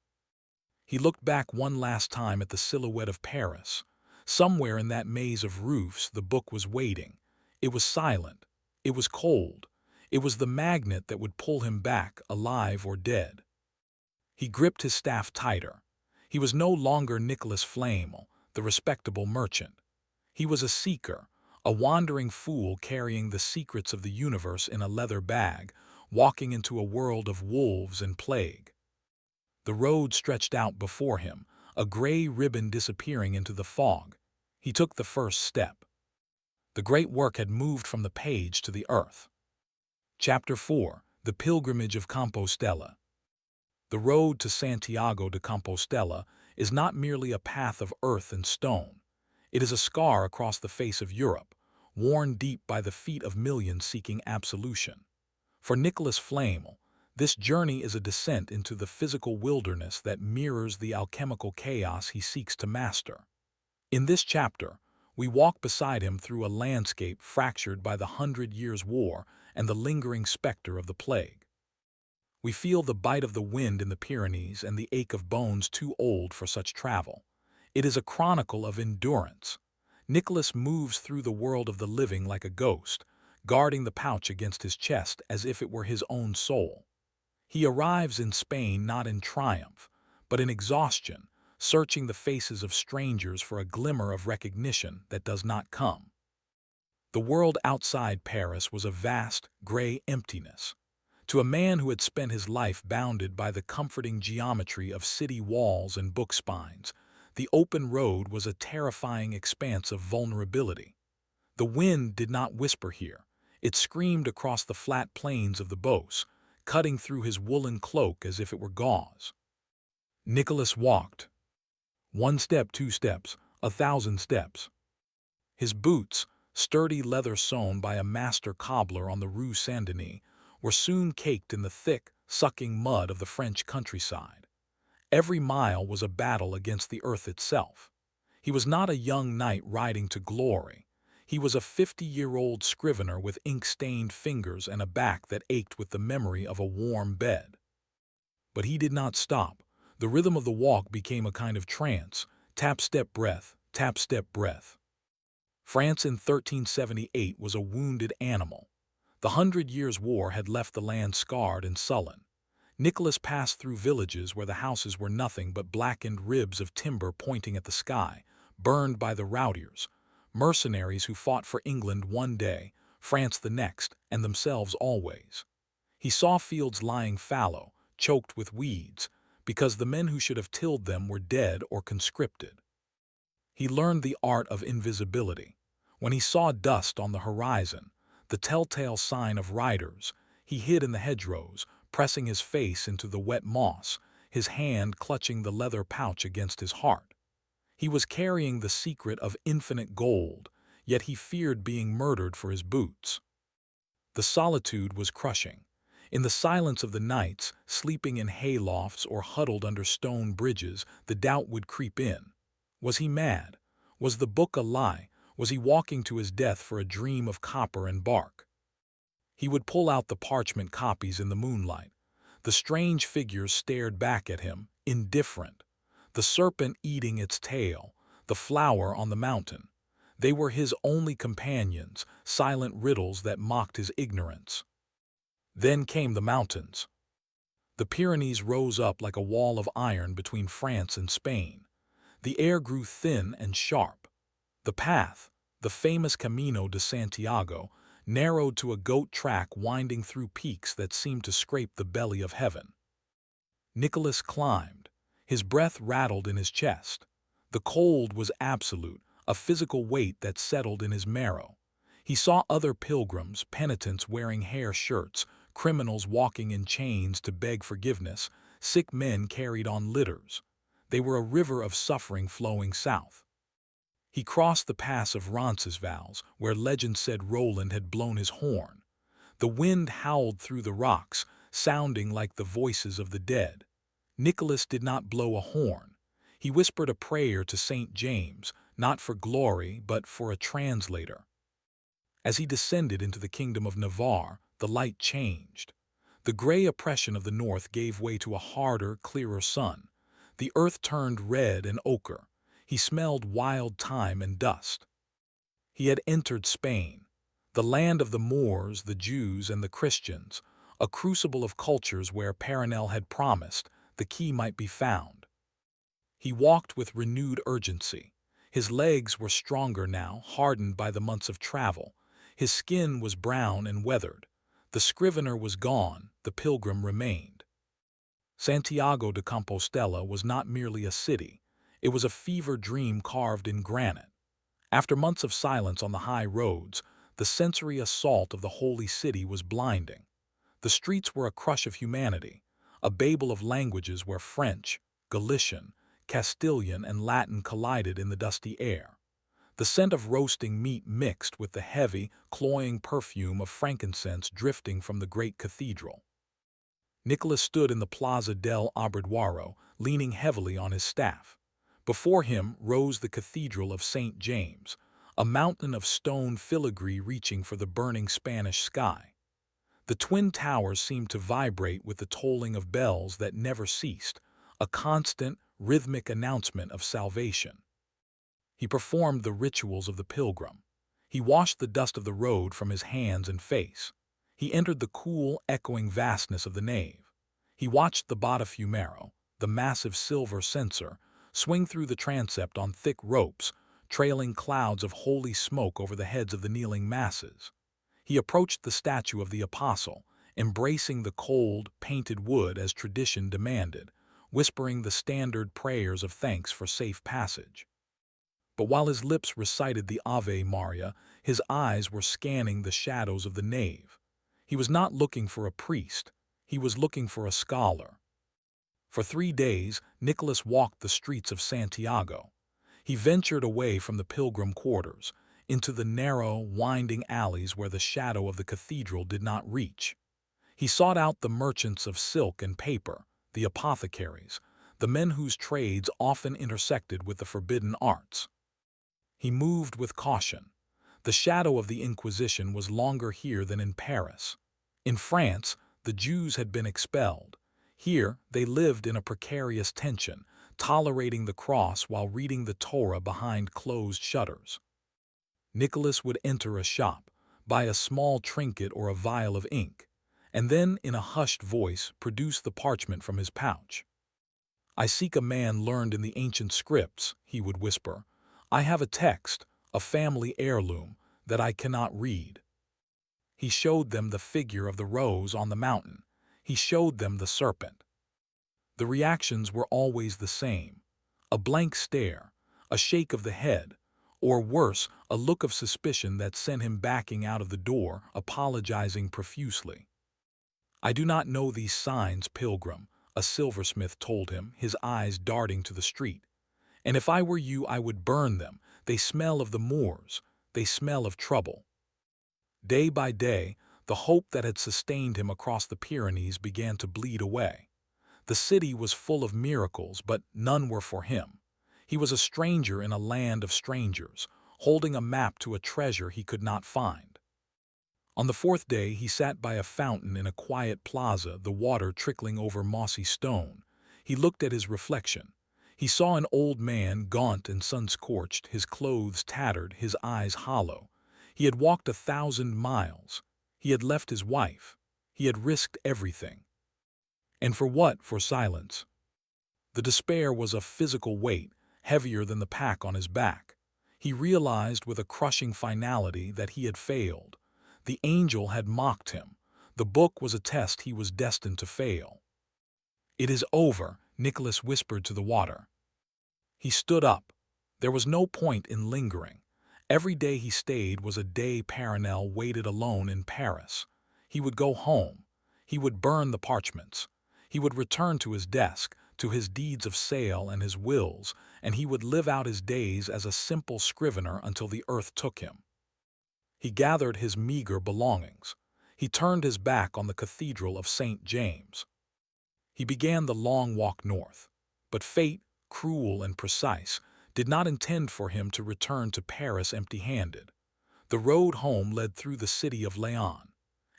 He looked back one last time at the silhouette of Paris. Somewhere in that maze of roofs, the book was waiting. It was silent. It was cold. It was the magnet that would pull him back, alive or dead. He gripped his staff tighter. He was no longer Nicholas Flamel, the respectable merchant. He was a seeker, a wandering fool carrying the secrets of the universe in a leather bag, walking into a world of wolves and plague. The road stretched out before him, a gray ribbon disappearing into the fog. He took the first step. The great work had moved from the page to the earth. Chapter 4: The Pilgrimage of Compostela. The road to Santiago de Compostela is not merely a path of earth and stone. It is a scar across the face of Europe, worn deep by the feet of millions seeking absolution. For Nicholas Flamel, this journey is a descent into the physical wilderness that mirrors the alchemical chaos he seeks to master. In this chapter, we walk beside him through a landscape fractured by the 100 Years' War and the lingering specter of the plague. We feel the bite of the wind in the Pyrenees and the ache of bones too old for such travel. It is a chronicle of endurance. Nicholas moves through the world of the living like a ghost, guarding the pouch against his chest as if it were his own soul. He arrives in Spain not in triumph, but in exhaustion, searching the faces of strangers for a glimmer of recognition that does not come. The world outside Paris was a vast, gray emptiness. To a man who had spent his life bounded by the comforting geometry of city walls and book spines, the open road was a terrifying expanse of vulnerability. The wind did not whisper here. It screamed across the flat plains of the Beauce, cutting through his woolen cloak as if it were gauze. Nicholas walked. 1 step, 2 steps, 1,000 steps. His boots, sturdy leather sewn by a master cobbler on the Rue Saint-Denis, were soon caked in the thick, sucking mud of the French countryside. Every mile was a battle against the earth itself. He was not a young knight riding to glory. He was a 50-year-old scrivener with ink-stained fingers and a back that ached with the memory of a warm bed. But he did not stop. The rhythm of the walk became a kind of trance. Tap, step, breath, tap, step, breath. France in 1378 was a wounded animal. The 100 Years' War had left the land scarred and sullen. Nicholas passed through villages where the houses were nothing but blackened ribs of timber pointing at the sky, burned by the routiers, mercenaries who fought for England one day, France the next, and themselves always. He saw fields lying fallow, choked with weeds, because the men who should have tilled them were dead or conscripted. He learned the art of invisibility. When he saw dust on the horizon, the telltale sign of riders, he hid in the hedgerows, pressing his face into the wet moss, his hand clutching the leather pouch against his heart. He was carrying the secret of infinite gold, yet he feared being murdered for his boots. The solitude was crushing. In the silence of the nights, sleeping in haylofts or huddled under stone bridges, the doubt would creep in. Was he mad? Was the book a lie? Was he walking to his death for a dream of copper and bark? He would pull out the parchment copies in the moonlight. The strange figures stared back at him, indifferent. The serpent eating its tail, the flower on the mountain. They were his only companions, silent riddles that mocked his ignorance. Then came the mountains. The Pyrenees rose up like a wall of iron between France and Spain. The air grew thin and sharp. The path, the famous Camino de Santiago, narrowed to a goat track winding through peaks that seemed to scrape the belly of heaven. Nicholas climbed. His breath rattled in his chest. The cold was absolute, a physical weight that settled in his marrow. He saw other pilgrims, penitents wearing hair shirts, criminals walking in chains to beg forgiveness, sick men carried on litters. They were a river of suffering flowing south. He crossed the pass of Roncesvalles, where legend said Roland had blown his horn. The wind howled through the rocks, sounding like the voices of the dead. Nicholas did not blow a horn. He whispered a prayer to St. James, not for glory, but for a translator. As he descended into the kingdom of Navarre, the light changed. The gray oppression of the north gave way to a harder, clearer sun. The earth turned red and ochre. He smelled wild thyme and dust. He had entered Spain, the land of the Moors, the Jews, and the Christians, a crucible of cultures where Paranel had promised the key might be found. He walked with renewed urgency. His legs were stronger now, hardened by the months of travel. His skin was brown and weathered. The scrivener was gone, the pilgrim remained. Santiago de Compostela was not merely a city. It was a fever dream carved in granite. After months of silence on the high roads, the sensory assault of the holy city was blinding. The streets were a crush of humanity, a babel of languages where French, Galician, Castilian, and Latin collided in the dusty air. The scent of roasting meat mixed with the heavy, cloying perfume of frankincense drifting from the great cathedral. Nicholas stood in the Plaza del Obradoiro, leaning heavily on his staff. Before him rose the Cathedral of St. James, a mountain of stone filigree reaching for the burning Spanish sky. The twin towers seemed to vibrate with the tolling of bells that never ceased, a constant, rhythmic announcement of salvation. He performed the rituals of the pilgrim. He washed the dust of the road from his hands and face. He entered the cool, echoing vastness of the nave. He watched the Botafumeiro, the massive silver censer, swing through the transept on thick ropes, trailing clouds of holy smoke over the heads of the kneeling masses. He approached the statue of the apostle, embracing the cold, painted wood as tradition demanded, whispering the standard prayers of thanks for safe passage. But while his lips recited the Ave Maria, his eyes were scanning the shadows of the nave. He was not looking for a priest, he was looking for a scholar. For 3 days, Nicholas walked the streets of Santiago. He ventured away from the pilgrim quarters, into the narrow, winding alleys where the shadow of the cathedral did not reach. He sought out the merchants of silk and paper, the apothecaries, the men whose trades often intersected with the forbidden arts. He moved with caution. The shadow of the Inquisition was longer here than in Paris. In France, the Jews had been expelled. Here, they lived in a precarious tension, tolerating the cross while reading the Torah behind closed shutters. Nicholas would enter a shop, buy a small trinket or a vial of ink, and then, in a hushed voice, produce the parchment from his pouch. "I seek a man learned in the ancient scripts," he would whisper. "I have a text, a family heirloom, that I cannot read." He showed them the figure of the rose on the mountain. He showed them the serpent. The reactions were always the same: a blank stare, a shake of the head, or worse, a look of suspicion that sent him backing out of the door, apologizing profusely. "I do not know these signs, pilgrim," a silversmith told him, his eyes darting to the street. "And if I were you, I would burn them. They smell of the Moors. They smell of trouble." Day by day, the hope that had sustained him across the Pyrenees began to bleed away. The city was full of miracles, but none were for him. He was a stranger in a land of strangers, holding a map to a treasure he could not find. On the 4th day, he sat by a fountain in a quiet plaza, the water trickling over mossy stone. He looked at his reflection. He saw an old man, gaunt and sun-scorched, his clothes tattered, his eyes hollow. He had walked 1,000 miles. He had left his wife. He had risked everything. And for what? For silence. The despair was a physical weight, heavier than the pack on his back. He realized with a crushing finality that he had failed. The angel had mocked him. The book was a test he was destined to fail. "It is over," Nicholas whispered to the water. He stood up. There was no point in lingering. Every day he stayed was a day Paranel waited alone in Paris. He would go home. He would burn the parchments. He would return to his desk, to his deeds of sale and his wills, and he would live out his days as a simple scrivener until the earth took him. He gathered his meager belongings. He turned his back on the Cathedral of St. James. He began the long walk north. But fate, cruel and precise, did not intend for him to return to Paris empty-handed. The road home led through the city of Leon.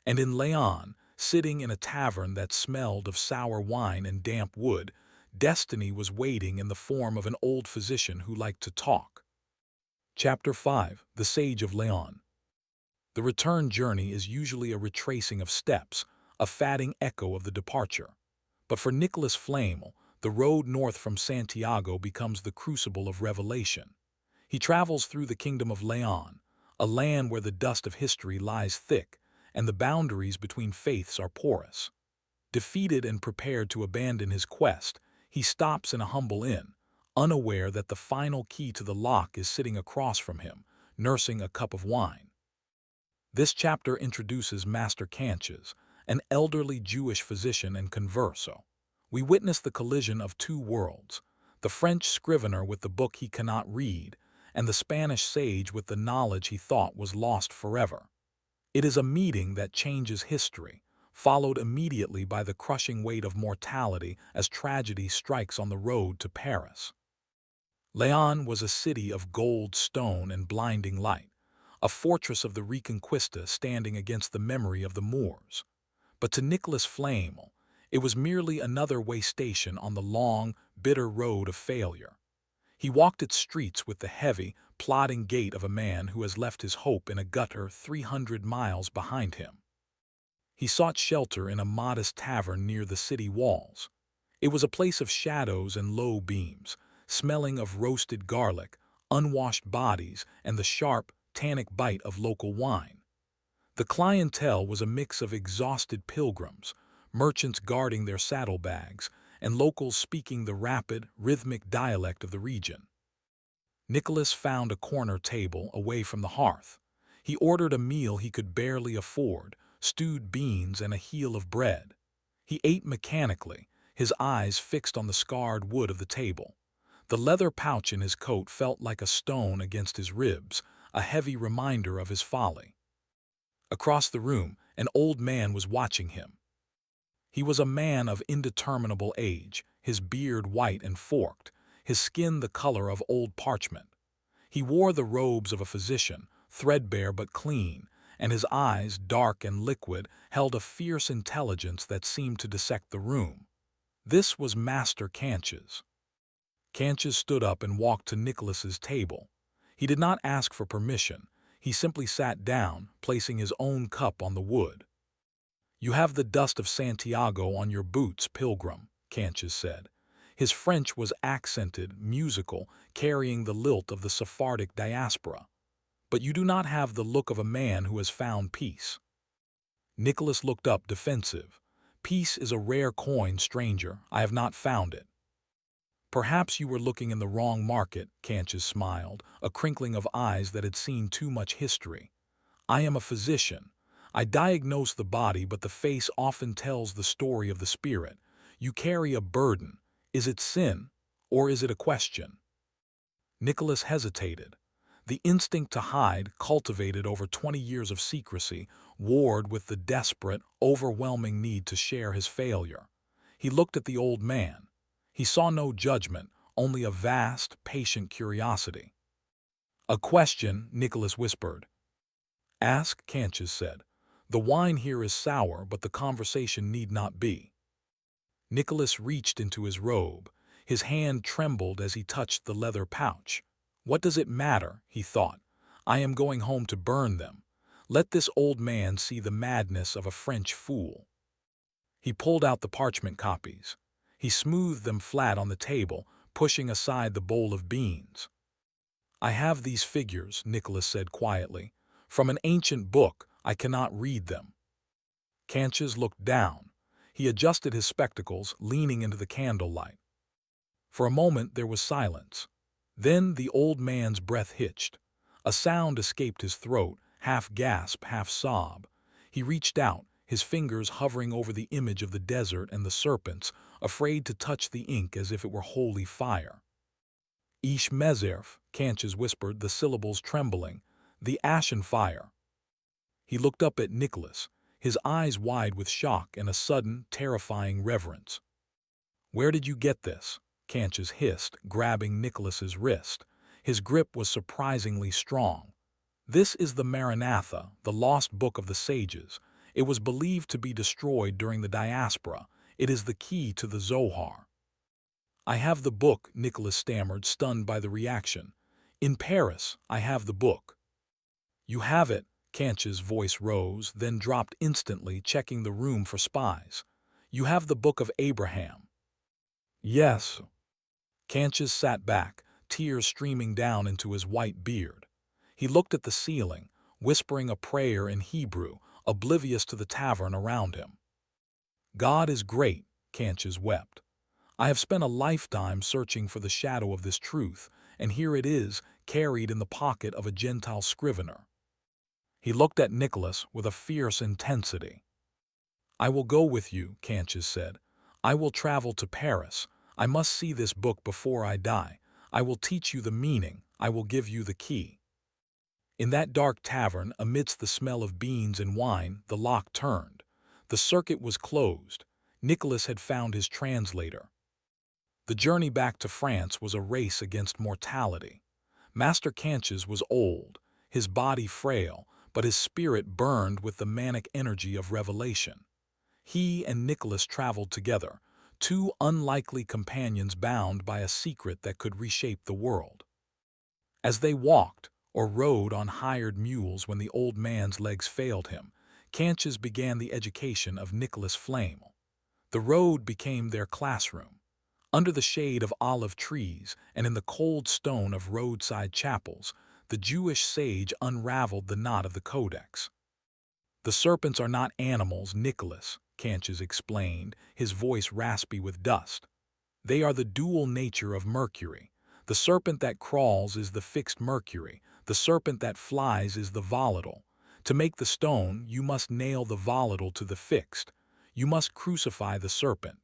And in Leon, sitting in a tavern that smelled of sour wine and damp wood, destiny was waiting in the form of an old physician who liked to talk. Chapter 5: The Sage of Leon. The return journey is usually a retracing of steps, a fading echo of the departure. But for Nicholas Flamel, The road north from Santiago becomes the crucible of revelation. He travels through the kingdom of Leon, a land where the dust of history lies thick and the boundaries between faiths are porous. Defeated and prepared to abandon his quest, he stops in a humble inn, unaware that the final key to the lock is sitting across from him, nursing a cup of wine. This chapter introduces Master Canches, an elderly Jewish physician and converso. We witness the collision of two worlds, the French scrivener with the book he cannot read, and the Spanish sage with the knowledge he thought was lost forever. It is a meeting that changes history, followed immediately by the crushing weight of mortality as tragedy strikes on the road to Paris. Leon was a city of gold, stone, and blinding light, a fortress of the Reconquista standing against the memory of the Moors. But to Nicholas Flamel, it was merely another way station on the long, bitter road of failure. He walked its streets with the heavy, plodding gait of a man who has left his hope in a gutter 300 miles behind him. He sought shelter in a modest tavern near the city walls. It was a place of shadows and low beams, smelling of roasted garlic, unwashed bodies, and the sharp, tannic bite of local wine. The clientele was a mix of exhausted pilgrims, merchants guarding their saddlebags, and locals speaking the rapid, rhythmic dialect of the region. Nicholas found a corner table away from the hearth. He ordered a meal he could barely afford, stewed beans and a heel of bread. He ate mechanically, his eyes fixed on the scarred wood of the table. The leather pouch in his coat felt like a stone against his ribs, a heavy reminder of his folly. Across the room, an old man was watching him. He was a man of indeterminable age, his beard white and forked, his skin the color of old parchment. He wore the robes of a physician, threadbare but clean, and his eyes, dark and liquid, held a fierce intelligence that seemed to dissect the room. This was Master Canches. Canches stood up and walked to Nicholas's table. He did not ask for permission. He simply sat down, placing his own cup on the wood. "You have the dust of Santiago on your boots, pilgrim," Canches said. His French was accented, musical, carrying the lilt of the Sephardic diaspora. "But you do not have the look of a man who has found peace." Nicholas looked up defensive. "Peace is a rare coin, stranger. I have not found it." "Perhaps you were looking in the wrong market," Canches smiled, a crinkling of eyes that had seen too much history. "I am a physician. I diagnose the body, but the face often tells the story of the spirit. You carry a burden. Is it sin, or is it a question?" Nicholas hesitated. The instinct to hide, cultivated over 20 years of secrecy, warred with the desperate, overwhelming need to share his failure. He looked at the old man. He saw no judgment, only a vast, patient curiosity. "A question," Nicholas whispered. "Ask," Canches said. "The wine here is sour, but the conversation need not be." Nicholas reached into his robe. His hand trembled as he touched the leather pouch. "What does it matter?" he thought. "I am going home to burn them. Let this old man see the madness of a French fool." He pulled out the parchment copies. He smoothed them flat on the table, pushing aside the bowl of beans. "I have these figures," Nicholas said quietly. "From an ancient book. I cannot read them." Canches looked down. He adjusted his spectacles, leaning into the candlelight. For a moment there was silence. Then the old man's breath hitched. A sound escaped his throat, half gasp, half sob. He reached out, his fingers hovering over the image of the desert and the serpents, afraid to touch the ink as if it were holy fire. "Ish Mezerf," Canches whispered, the syllables trembling. "The ashen fire." He looked up at Nicholas, his eyes wide with shock and a sudden, terrifying reverence. "Where did you get this?" Canches hissed, grabbing Nicholas's wrist. His grip was surprisingly strong. "This is the Maranatha, the lost book of the sages. It was believed to be destroyed during the diaspora. It is the key to the Zohar." "I have the book," Nicholas stammered, stunned by the reaction. "In Paris, I have the book." "You have it." Canches' voice rose, then dropped instantly, checking the room for spies. "You have the Book of Abraham." Yes. Canches sat back, tears streaming down into his white beard. He looked at the ceiling, whispering a prayer in Hebrew, oblivious to the tavern around him. God is great, Canches wept. I have spent a lifetime searching for the shadow of this truth, and here it is, carried in the pocket of a Gentile scrivener. He looked at Nicholas with a fierce intensity. I will go with you, Canches said. I will travel to Paris. I must see this book before I die. I will teach you the meaning. I will give you the key. In that dark tavern, amidst the smell of beans and wine, the lock turned. The circuit was closed. Nicholas had found his translator. The journey back to France was a race against mortality. Master Canches was old, his body frail, but his spirit burned with the manic energy of revelation. He and Nicholas traveled together, two unlikely companions bound by a secret that could reshape the world. As they walked, or rode on hired mules when the old man's legs failed him, Canches began the education of Nicholas Flamel. The road became their classroom. Under the shade of olive trees and in the cold stone of roadside chapels, the Jewish sage unraveled the knot of the Codex. The serpents are not animals, Nicholas, Canches explained, his voice raspy with dust. They are the dual nature of Mercury. The serpent that crawls is the fixed Mercury. The serpent that flies is the volatile. To make the stone, you must nail the volatile to the fixed. You must crucify the serpent.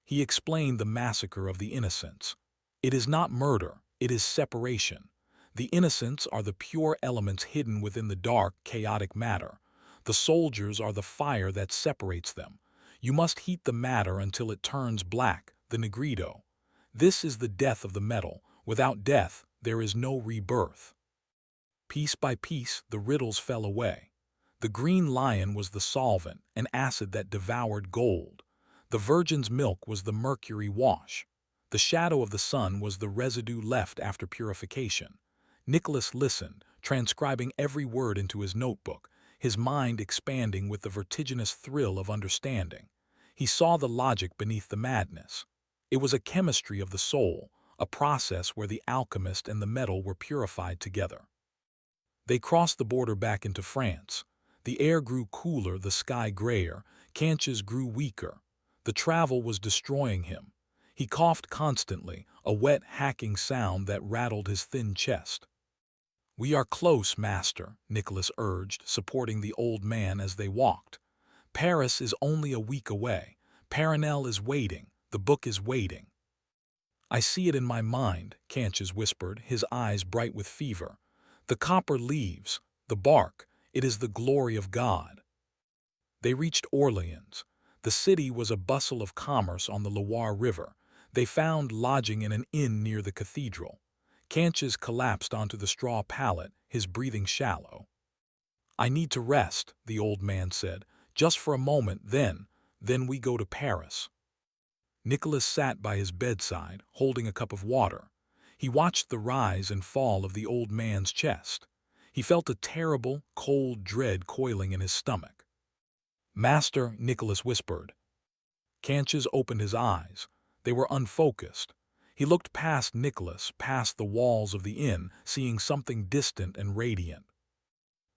He explained the massacre of the innocents. It is not murder, it is separation. The innocents are the pure elements hidden within the dark, chaotic matter. The soldiers are the fire that separates them. You must heat the matter until it turns black, the negrito. This is the death of the metal. Without death, there is no rebirth. Piece by piece, the riddles fell away. The green lion was the solvent, an acid that devoured gold. The virgin's milk was the mercury wash. The shadow of the sun was the residue left after purification. Nicholas listened, transcribing every word into his notebook, his mind expanding with the vertiginous thrill of understanding. He saw the logic beneath the madness. It was a chemistry of the soul, a process where the alchemist and the metal were purified together. They crossed the border back into France. The air grew cooler, the sky grayer. Canches grew weaker. The travel was destroying him. He coughed constantly, a wet, hacking sound that rattled his thin chest. "We are close, master," Nicholas urged, supporting the old man as they walked. "Paris is only a week away. Paranel is waiting. The book is waiting." "I see it in my mind," Canches whispered, his eyes bright with fever. "The copper leaves, the bark, it is the glory of God." They reached Orleans. The city was a bustle of commerce on the Loire River. They found lodging in an inn near the cathedral. Canches collapsed onto the straw pallet, his breathing shallow. "I need to rest," the old man said. "Just for a moment, then we go to Paris." Nicholas sat by his bedside, holding a cup of water. He watched the rise and fall of the old man's chest. He felt a terrible, cold dread coiling in his stomach. "Master," Nicholas whispered. Canches opened his eyes. They were unfocused. He looked past Nicholas, past the walls of the inn, seeing something distant and radiant.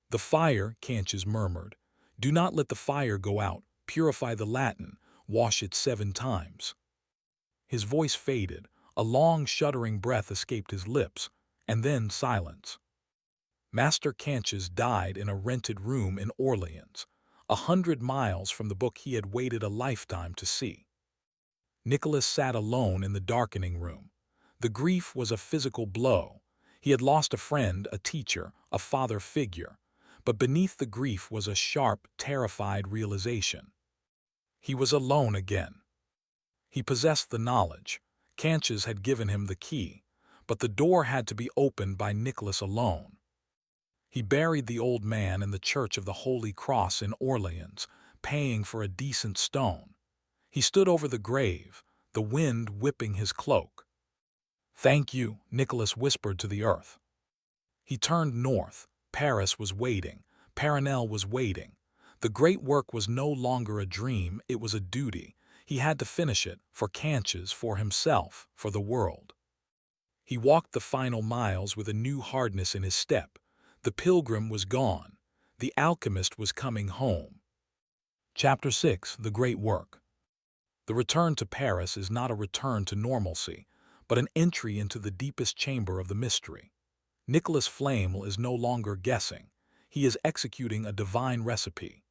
"The fire," Canches murmured. "Do not let the fire go out. Purify the Latin. Wash it 7 times. His voice faded. A long, shuddering breath escaped his lips, and then silence. Master Canches died in a rented room in Orleans, 100 miles from the book he had waited a lifetime to see. Nicholas sat alone in the darkening room. The grief was a physical blow. He had lost a friend, a teacher, a father figure. But beneath the grief was a sharp, terrified realization. He was alone again. He possessed the knowledge. Canches had given him the key, but the door had to be opened by Nicholas alone. He buried the old man in the Church of the Holy Cross in Orleans, paying for a decent stone. He stood over the grave, the wind whipping his cloak. "Thank you," Nicholas whispered to the earth. He turned north. Paris was waiting. Paranel was waiting. The great work was no longer a dream, it was a duty. He had to finish it, for Canches, for himself, for the world. He walked the final miles with a new hardness in his step. The pilgrim was gone. The alchemist was coming home. Chapter 6. The Great Work. The return to Paris is not a return to normalcy, but an entry into the deepest chamber of the mystery. Nicholas Flamel is no longer guessing. He is executing a divine recipe.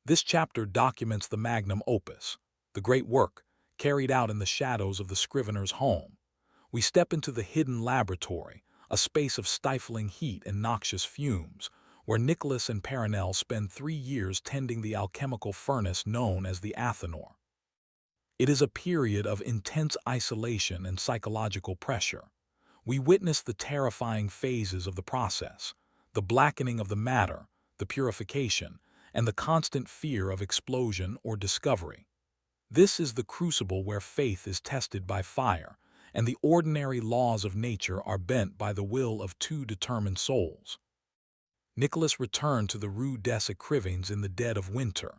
This chapter documents the magnum opus, the great work, carried out in the shadows of the scrivener's home. We step into the hidden laboratory, a space of stifling heat and noxious fumes, where Nicholas and Paranel spend 3 years tending the alchemical furnace known as the Athanor. It is a period of intense isolation and psychological pressure. We witness the terrifying phases of the process, the blackening of the matter, the purification, and the constant fear of explosion or discovery. This is the crucible where faith is tested by fire, and the ordinary laws of nature are bent by the will of 2 determined souls. Nicholas returned to the Rue des Écrivains in the dead of winter.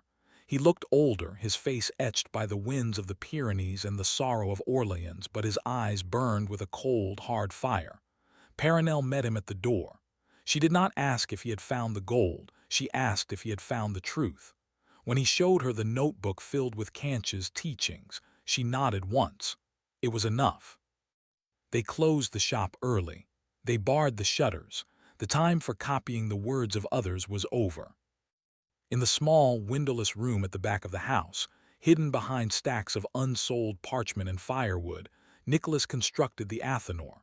He looked older, his face etched by the winds of the Pyrenees and the sorrow of Orleans, but his eyes burned with a cold, hard fire. Paranel met him at the door. She did not ask if he had found the gold, she asked if he had found the truth. When he showed her the notebook filled with Canches' teachings, she nodded once. It was enough. They closed the shop early. They barred the shutters. The time for copying the words of others was over. In the small, windowless room at the back of the house, hidden behind stacks of unsold parchment and firewood, Nicholas constructed the Athanor.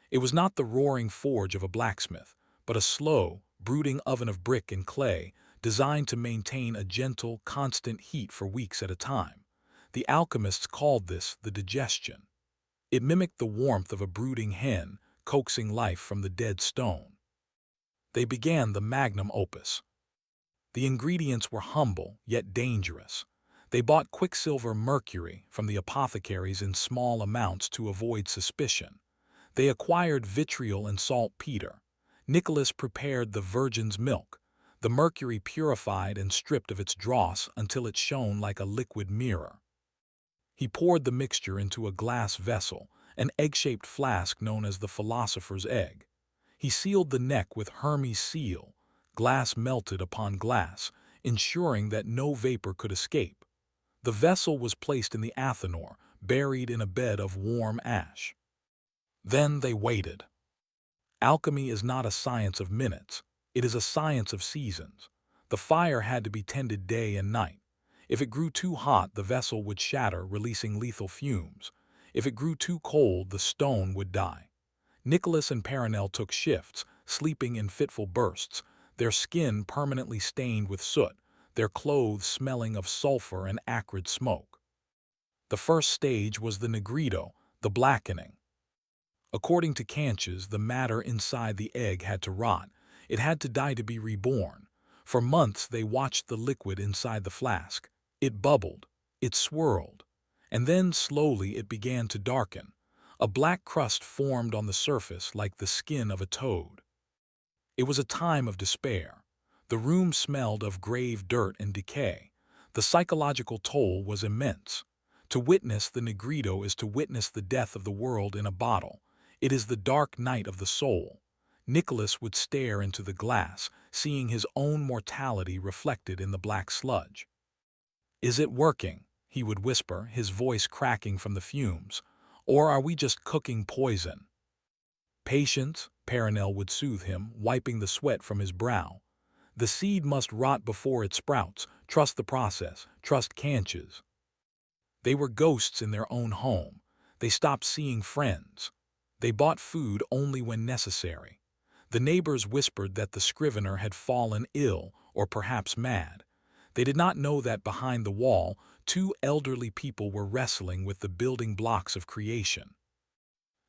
It was not the roaring forge of a blacksmith, but a slow, brooding oven of brick and clay, designed to maintain a gentle, constant heat for weeks at a time. The alchemists called this the digestion. It mimicked the warmth of a brooding hen, coaxing life from the dead stone. They began the magnum opus. The ingredients were humble, yet dangerous. They bought quicksilver mercury from the apothecaries in small amounts to avoid suspicion. They acquired vitriol and saltpeter. Nicholas prepared the virgin's milk. The mercury purified and stripped of its dross until it shone like a liquid mirror. He poured the mixture into a glass vessel, an egg-shaped flask known as the philosopher's egg. He sealed the neck with Hermes' seal. Glass melted upon glass, ensuring that no vapor could escape. The vessel was placed in the Athanor, buried in a bed of warm ash. Then they waited. Alchemy is not a science of minutes. It is a science of seasons. The fire had to be tended day and night. If it grew too hot, the vessel would shatter, releasing lethal fumes. If it grew too cold, the stone would die. Nicholas and Paranel took shifts, sleeping in fitful bursts, their skin permanently stained with soot, their clothes smelling of sulfur and acrid smoke. The first stage was the nigredo, the blackening. According to Canches, the matter inside the egg had to rot. It had to die to be reborn. For months they watched the liquid inside the flask. It bubbled, it swirled, and then slowly it began to darken. A black crust formed on the surface like the skin of a toad. It was a time of despair. The room smelled of grave dirt and decay. The psychological toll was immense. To witness the nigredo is to witness the death of the world in a bottle. It is the dark night of the soul. Nicholas would stare into the glass, seeing his own mortality reflected in the black sludge. "Is it working?" he would whisper, his voice cracking from the fumes. "Or are we just cooking poison?" "Patience," Paranel would soothe him, wiping the sweat from his brow. "The seed must rot before it sprouts. Trust the process. Trust Canches." They were ghosts in their own home. They stopped seeing friends. They bought food only when necessary. The neighbors whispered that the scrivener had fallen ill or perhaps mad. They did not know that behind the wall, 2 elderly people were wrestling with the building blocks of creation.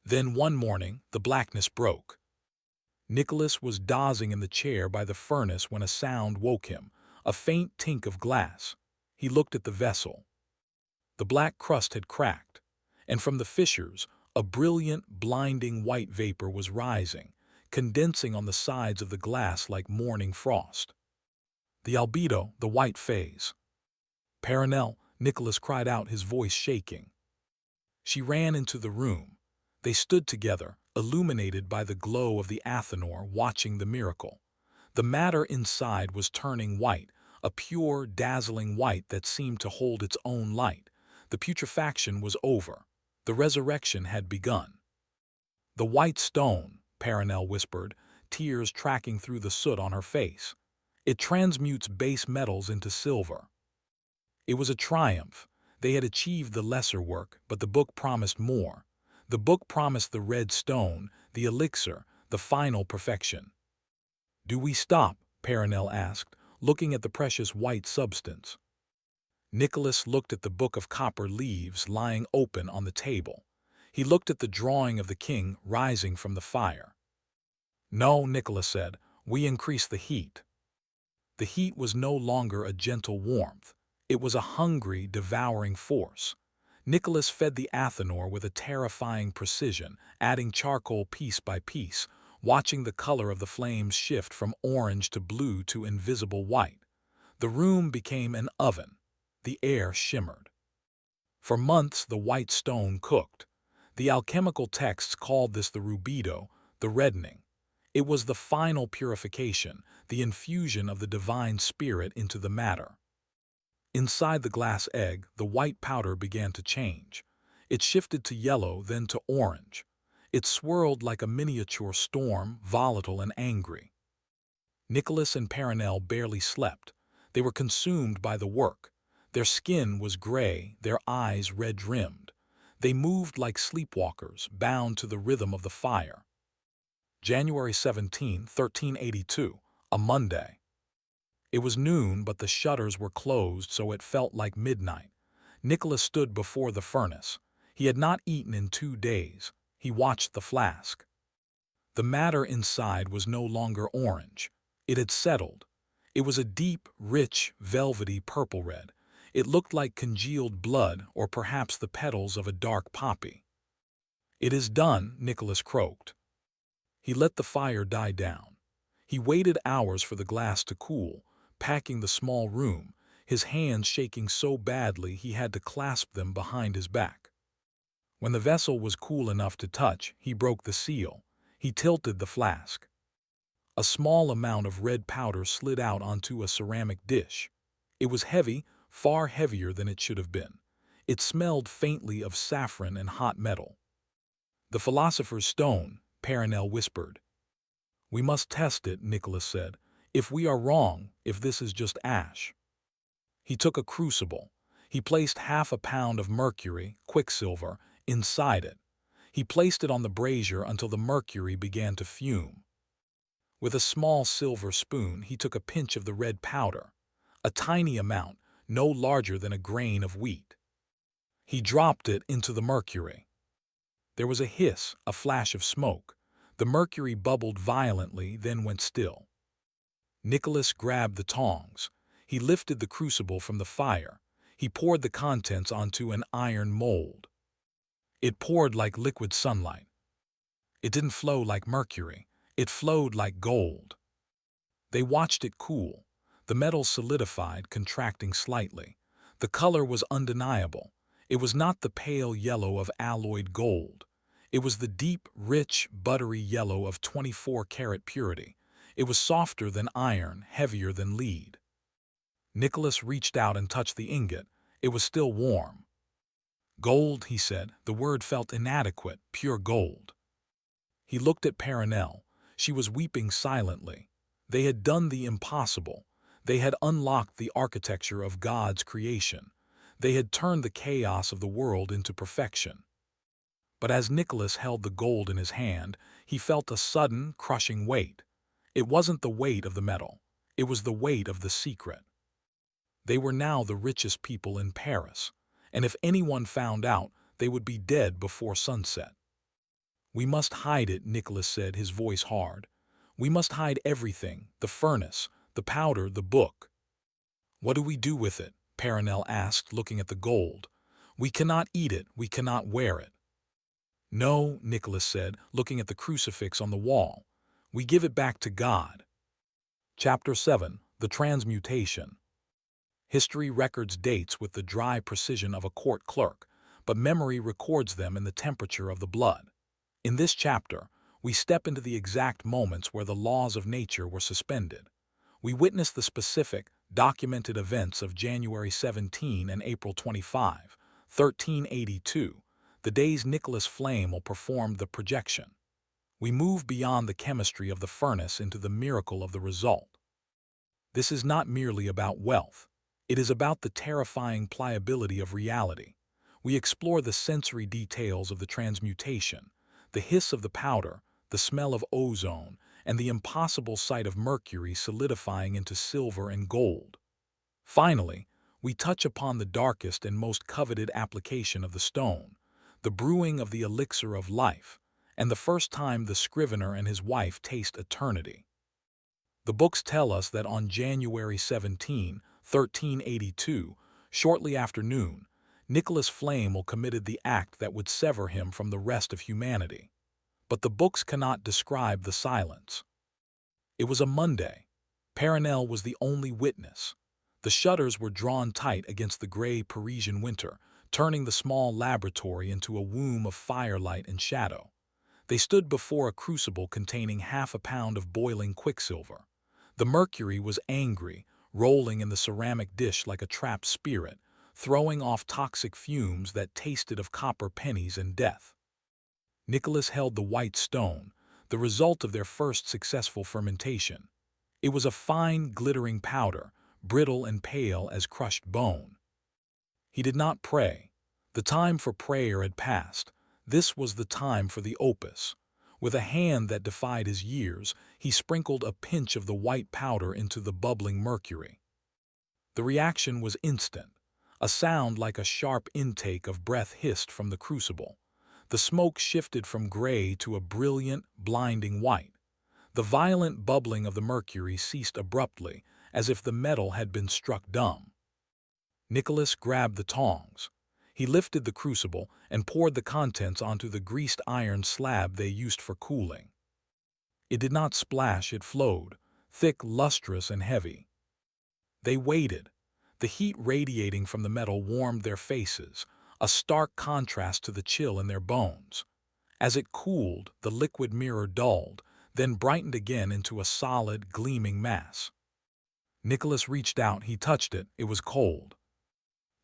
Then one morning, the blackness broke. Nicholas was dozing in the chair by the furnace when a sound woke him, a faint tink of glass. He looked at the vessel. The black crust had cracked, and from the fissures, a brilliant, blinding white vapor was rising, condensing on the sides of the glass like morning frost. The albedo, the white phase. "Paranel, Nicholas cried out, his voice shaking. She ran into the room. They stood together, illuminated by the glow of the athanor, watching the miracle. The matter inside was turning white, a pure, dazzling white that seemed to hold its own light. The putrefaction was over. The resurrection had begun. "The white stone," Perenelle whispered, tears tracking through the soot on her face. "It transmutes base metals into silver." It was a triumph. They had achieved the lesser work, but the book promised more. The book promised the red stone, the elixir, the final perfection. "Do we stop?" Perenelle asked, looking at the precious white substance. Nicholas looked at the book of copper leaves lying open on the table. He looked at the drawing of the king rising from the fire. "No," Nicholas said, "we increase the heat." The heat was no longer a gentle warmth. It was a hungry, devouring force. Nicholas fed the athanor with a terrifying precision, adding charcoal piece by piece, watching the color of the flames shift from orange to blue to invisible white. The room became an oven. The air shimmered. For months the white stone cooked. The alchemical texts called this the rubedo, the reddening. It was the final purification, the infusion of the divine spirit into the matter. Inside the glass egg, the white powder began to change. It shifted to yellow, then to orange. It swirled like a miniature storm, volatile and angry. Nicholas and Perenelle barely slept. They were consumed by the work. Their skin was gray, their eyes red-rimmed. They moved like sleepwalkers, bound to the rhythm of the fire. January 17, 1382, a Monday. It was noon, but the shutters were closed, so it felt like midnight. Nicholas stood before the furnace. He had not eaten in 2 days. He watched the flask. The matter inside was no longer orange. It had settled. It was a deep, rich, velvety purple red. It looked like congealed blood, or perhaps the petals of a dark poppy. "It is done," Nicholas croaked. He let the fire die down. He waited hours for the glass to cool, packing the small room, his hands shaking so badly he had to clasp them behind his back. When the vessel was cool enough to touch, he broke the seal. He tilted the flask. A small amount of red powder slid out onto a ceramic dish. It was heavy, far heavier than it should have been. It smelled faintly of saffron and hot metal. "The philosopher's stone," Perenelle whispered. "We must test it," Nicholas said. "If we are wrong, if this is just ash." He took a crucible. He placed 1/2 pound of mercury, quicksilver, inside it. He placed it on the brazier until the mercury began to fume. With a small silver spoon, he took a pinch of the red powder, a tiny amount, no larger than a grain of wheat. He dropped it into the mercury. There was a hiss, a flash of smoke. The mercury bubbled violently, then went still. Nicholas grabbed the tongs. He lifted the crucible from the fire. He poured the contents onto an iron mold. It poured like liquid sunlight. It didn't flow like mercury. It flowed like gold. They watched it cool. The metal solidified, contracting slightly. The color was undeniable. It was not the pale yellow of alloyed gold. It was the deep, rich, buttery yellow of 24-karat purity. It was softer than iron, heavier than lead. Nicholas reached out and touched the ingot. It was still warm. "Gold," he said. The word felt inadequate, pure gold. He looked at Perenelle. She was weeping silently. They had done the impossible. They had unlocked the architecture of God's creation. They had turned the chaos of the world into perfection. But as Nicholas held the gold in his hand, he felt a sudden, crushing weight. It wasn't the weight of the metal. It was the weight of the secret. They were now the richest people in Paris, and if anyone found out, they would be dead before sunset. "We must hide it," Nicholas said, his voice hard. "We must hide everything, the furnace, the powder, the book." "What do we do with it?" Perenelle asked, looking at the gold. "We cannot eat it, we cannot wear it." "No," Nicholas said, looking at the crucifix on the wall. "We give it back to God." Chapter 7. The Transmutation. History records dates with the dry precision of a court clerk, but memory records them in the temperature of the blood. In this chapter, we step into the exact moments where the laws of nature were suspended. We witness the specific, documented events of January 17 and April 25, 1382, the days Nicholas Flamel performed the projection. We move beyond the chemistry of the furnace into the miracle of the result. This is not merely about wealth. It is about the terrifying pliability of reality. We explore the sensory details of the transmutation, the hiss of the powder, the smell of ozone, and the impossible sight of mercury solidifying into silver and gold. Finally, we touch upon the darkest and most coveted application of the stone, the brewing of the elixir of life, and the first time the scrivener and his wife taste eternity. The books tell us that on January 17, 1382, shortly after noon, Nicholas Flamel committed the act that would sever him from the rest of humanity. But the books cannot describe the silence. It was a Monday. Paranel was the only witness. The shutters were drawn tight against the gray Parisian winter, turning the small laboratory into a womb of firelight and shadow. They stood before a crucible containing half a pound of boiling quicksilver. The mercury was angry, rolling in the ceramic dish like a trapped spirit, throwing off toxic fumes that tasted of copper pennies and death. Nicholas held the white stone, the result of their first successful fermentation. It was a fine, glittering powder, brittle and pale as crushed bone. He did not pray. The time for prayer had passed. This was the time for the opus. With a hand that defied his years, he sprinkled a pinch of the white powder into the bubbling mercury. The reaction was instant. A sound like a sharp intake of breath hissed from the crucible. The smoke shifted from gray to a brilliant, blinding white. The violent bubbling of the mercury ceased abruptly, as if the metal had been struck dumb. Nicholas grabbed the tongs. He lifted the crucible and poured the contents onto the greased iron slab they used for cooling. It did not splash, it flowed, thick, lustrous, and heavy. They waited. The heat radiating from the metal warmed their faces, a stark contrast to the chill in their bones. As it cooled, the liquid mirror dulled, then brightened again into a solid, gleaming mass. Nicholas reached out, he touched it, it was cold.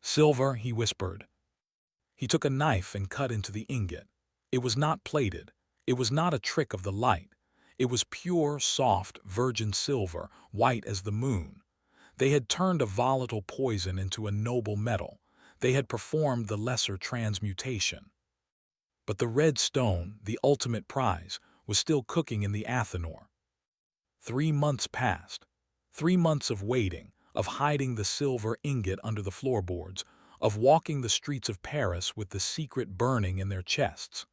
"Silver," he whispered. He took a knife and cut into the ingot. It was not plated. It was not a trick of the light. It was pure, soft, virgin silver, white as the moon. They had turned a volatile poison into a noble metal. They had performed the lesser transmutation. But the red stone, the ultimate prize, was still cooking in the Athanor. 3 months passed. 3 months of waiting, of hiding the silver ingot under the floorboards, of walking the streets of Paris with the secret burning in their chests.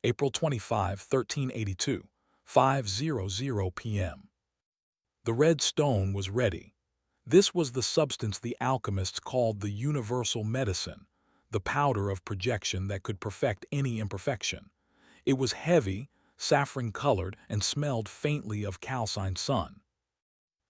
April 25, 1382, 5:00 p.m. The red stone was ready. This was the substance the alchemists called the universal medicine, the powder of projection that could perfect any imperfection. It was heavy, saffron-colored, and smelled faintly of calcined sun.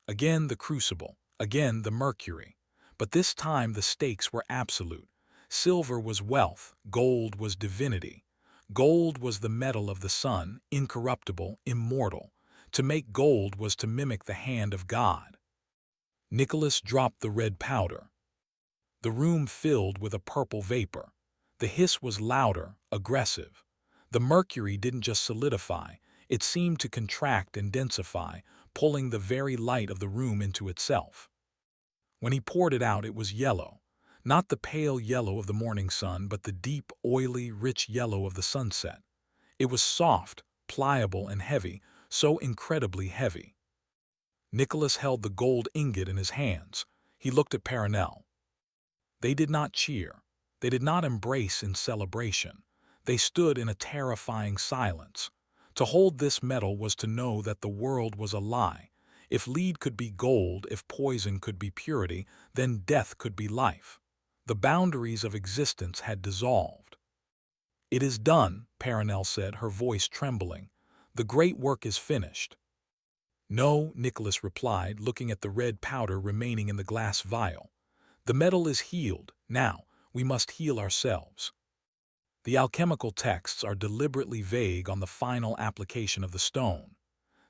Again the crucible, again the mercury. But this time the stakes were absolute. Silver was wealth, gold was divinity. Gold was the metal of the sun, incorruptible, immortal. To make gold was to mimic the hand of God. Nicholas dropped the red powder. The room filled with a purple vapor. The hiss was louder, aggressive. The mercury didn't just solidify, it seemed to contract and densify, pulling the very light of the room into itself. When he poured it out, it was yellow. Not the pale yellow of the morning sun, but the deep, oily, rich yellow of the sunset. It was soft, pliable, and heavy, so incredibly heavy. Nicholas held the gold ingot in his hands. He looked at Paranel. They did not cheer. They did not embrace in celebration. They stood in a terrifying silence. To hold this metal was to know that the world was a lie. If lead could be gold, if poison could be purity, then death could be life. The boundaries of existence had dissolved. "It is done," Paranel said, her voice trembling. "The great work is finished." "No," Nicholas replied, looking at the red powder remaining in the glass vial. "The metal is healed. Now, we must heal ourselves." The alchemical texts are deliberately vague on the final application of the stone.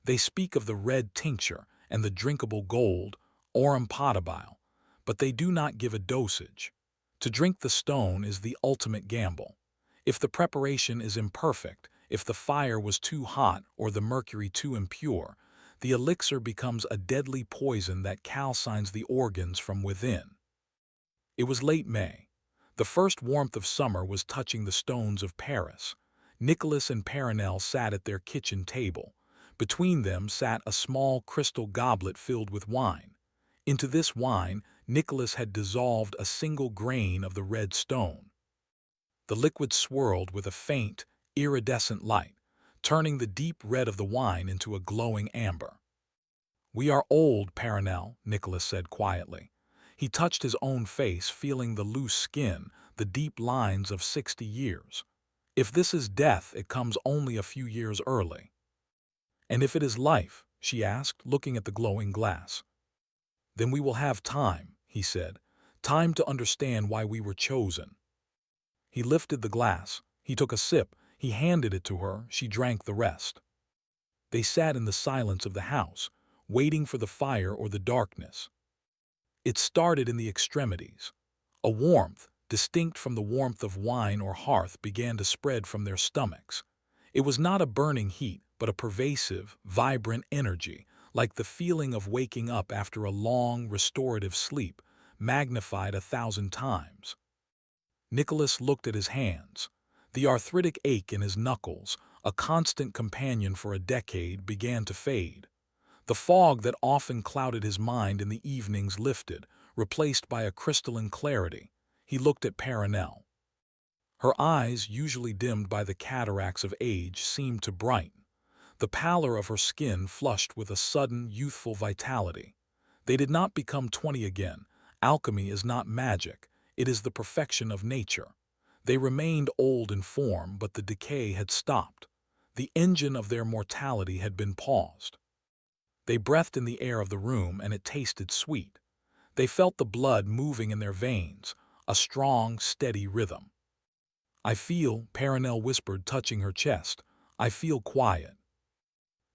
They speak of the red tincture and the drinkable gold, aurum potabile, but they do not give a dosage. To drink the stone is the ultimate gamble. If the preparation is imperfect, if the fire was too hot or the mercury too impure, the elixir becomes a deadly poison that calcines the organs from within. It was late May. The first warmth of summer was touching the stones of Paris. Nicholas and Perenelle sat at their kitchen table. Between them sat a small crystal goblet filled with wine. Into this wine, Nicholas had dissolved a single grain of the red stone. The liquid swirled with a faint, iridescent light, turning the deep red of the wine into a glowing amber. "We are old, Perenelle," Nicholas said quietly. He touched his own face, feeling the loose skin, the deep lines of 60 years. "If this is death, it comes only a few years early." "And if it is life?" she asked, looking at the glowing glass. "Then we will have time," he said, "time to understand why we were chosen." He lifted the glass, he took a sip, he handed it to her, she drank the rest. They sat in the silence of the house, waiting for the fire or the darkness. It started in the extremities. A warmth, distinct from the warmth of wine or hearth, began to spread from their stomachs. It was not a burning heat, but a pervasive, vibrant energy, like the feeling of waking up after a long, restorative sleep, magnified 1,000 times. Nicholas looked at his hands. The arthritic ache in his knuckles, a constant companion for a decade, began to fade. The fog that often clouded his mind in the evenings lifted, replaced by a crystalline clarity. He looked at Perenelle. Her eyes, usually dimmed by the cataracts of age, seemed to brighten. The pallor of her skin flushed with a sudden, youthful vitality. They did not become 20 again. Alchemy is not magic. It is the perfection of nature. They remained old in form, but the decay had stopped. The engine of their mortality had been paused. They breathed in the air of the room, and it tasted sweet. They felt the blood moving in their veins, a strong, steady rhythm. "I feel," Perenelle whispered, touching her chest, "I feel quiet."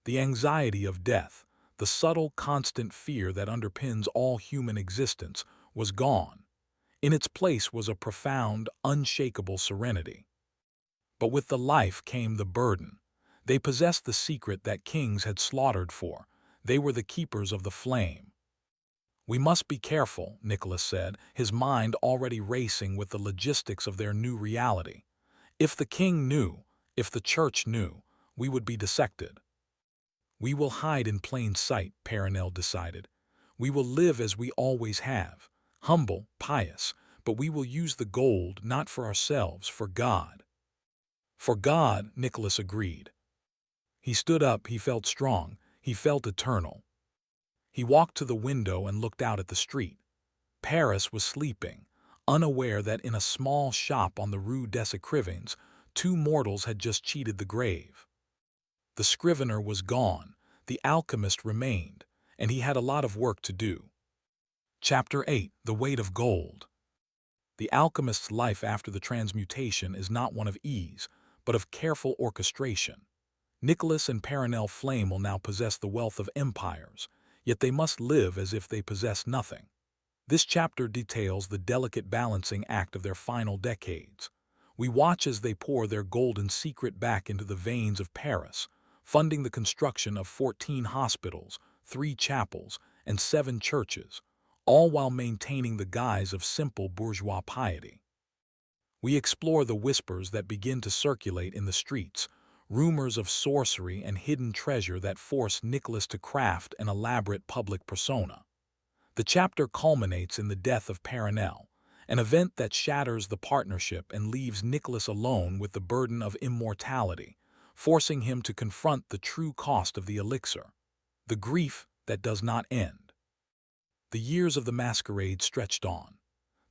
The anxiety of death, the subtle, constant fear that underpins all human existence, was gone. In its place was a profound, unshakable serenity. But with the life came the burden. They possessed the secret that kings had slaughtered for. They were the keepers of the flame. "We must be careful," Nicholas said, his mind already racing with the logistics of their new reality. "If the king knew, if the church knew, we would be dissected." "We will hide in plain sight," Perenelle decided. "We will live as we always have, humble, pious, but we will use the gold not for ourselves, for God." "For God," Nicholas agreed. He stood up, he felt strong, he felt eternal. He walked to the window and looked out at the street. Paris was sleeping, unaware that in a small shop on the Rue des Écrivains, two mortals had just cheated the grave. The scrivener was gone, the alchemist remained, and he had a lot of work to do. Chapter 8: The Weight of Gold. The alchemist's life after the transmutation is not one of ease, but of careful orchestration. Nicholas and Perenelle Flame will now possess the wealth of empires, yet they must live as if they possess nothing. This chapter details the delicate balancing act of their final decades. We watch as they pour their golden secret back into the veins of Paris, funding the construction of 14 hospitals, 3 chapels, and 7 churches, all while maintaining the guise of simple bourgeois piety. We explore the whispers that begin to circulate in the streets, rumors of sorcery and hidden treasure that force Nicholas to craft an elaborate public persona. The chapter culminates in the death of Perenelle, an event that shatters the partnership and leaves Nicholas alone with the burden of immortality, forcing him to confront the true cost of the elixir, the grief that does not end. The years of the masquerade stretched on.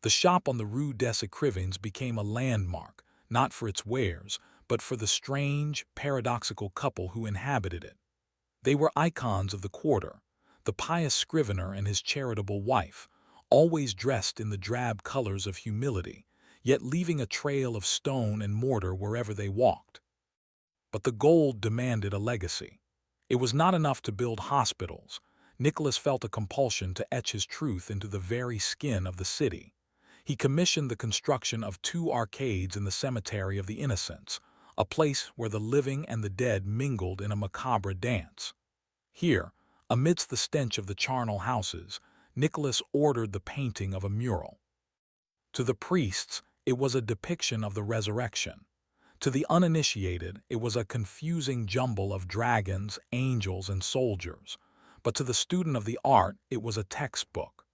The shop on the Rue des Écrivains became a landmark, not for its wares, but for the strange, paradoxical couple who inhabited it. They were icons of the quarter, the pious scrivener and his charitable wife, always dressed in the drab colors of humility, yet leaving a trail of stone and mortar wherever they walked. But the gold demanded a legacy. It was not enough to build hospitals. Nicholas felt a compulsion to etch his truth into the very skin of the city. He commissioned the construction of 2 arcades in the Cemetery of the Innocents, a place where the living and the dead mingled in a macabre dance. Here, amidst the stench of the charnel houses, Nicholas ordered the painting of a mural. To the priests, it was a depiction of the resurrection. To the uninitiated, it was a confusing jumble of dragons, angels, and soldiers. But to the student of the art, it was a textbook.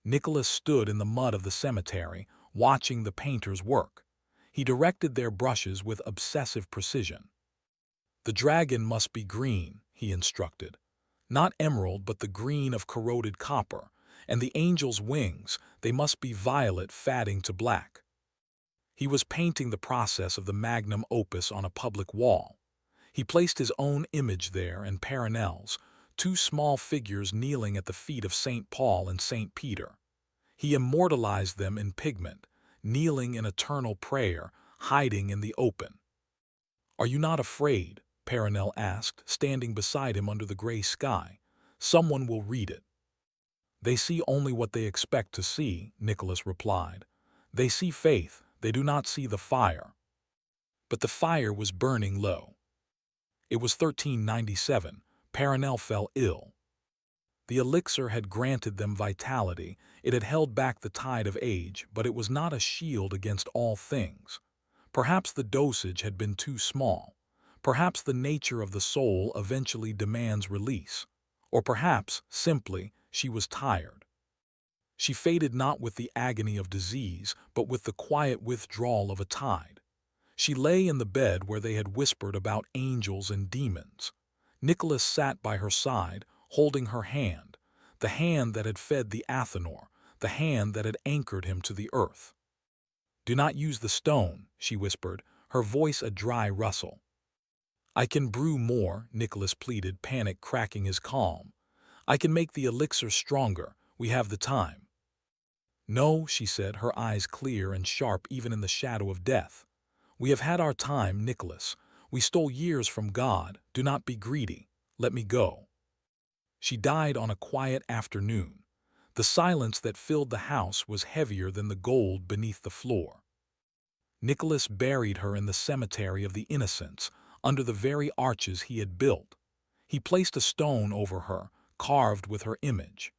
Nicholas stood in the mud of the cemetery, watching the painters work. He directed their brushes with obsessive precision. "The dragon must be green," he instructed. "Not emerald, but the green of corroded copper. And the angel's wings, they must be violet fading to black." He was painting the process of the magnum opus on a public wall. He placed his own image there and Paranel's, 2 small figures kneeling at the feet of St. Paul and St. Peter. He immortalized them in pigment, kneeling in eternal prayer, hiding in the open. "Are you not afraid?" Paranel asked, standing beside him under the gray sky. "Someone will read it." "They see only what they expect to see," Nicholas replied. "They see faith, they do not see the fire." But the fire was burning low. It was 1397. Paranel fell ill. The elixir had granted them vitality, it had held back the tide of age, but it was not a shield against all things. Perhaps the dosage had been too small. Perhaps the nature of the soul eventually demands release. Or perhaps, simply, she was tired. She faded not with the agony of disease, but with the quiet withdrawal of a tide. She lay in the bed where they had whispered about angels and demons. Nicholas sat by her side, holding her hand, the hand that had fed the Athanor, the hand that had anchored him to the earth. "Do not use the stone," she whispered, her voice a dry rustle. "I can brew more," Nicholas pleaded, panic cracking his calm. "I can make the elixir stronger. We have the time." "No," she said, her eyes clear and sharp even in the shadow of death. "We have had our time, Nicholas. We stole years from God. Do not be greedy. Let me go." She died on a quiet afternoon. The silence that filled the house was heavier than the gold beneath the floor. Nicholas buried her in the Cemetery of the Innocents, under the very arches he had built. He placed a stone over her, carved with her image.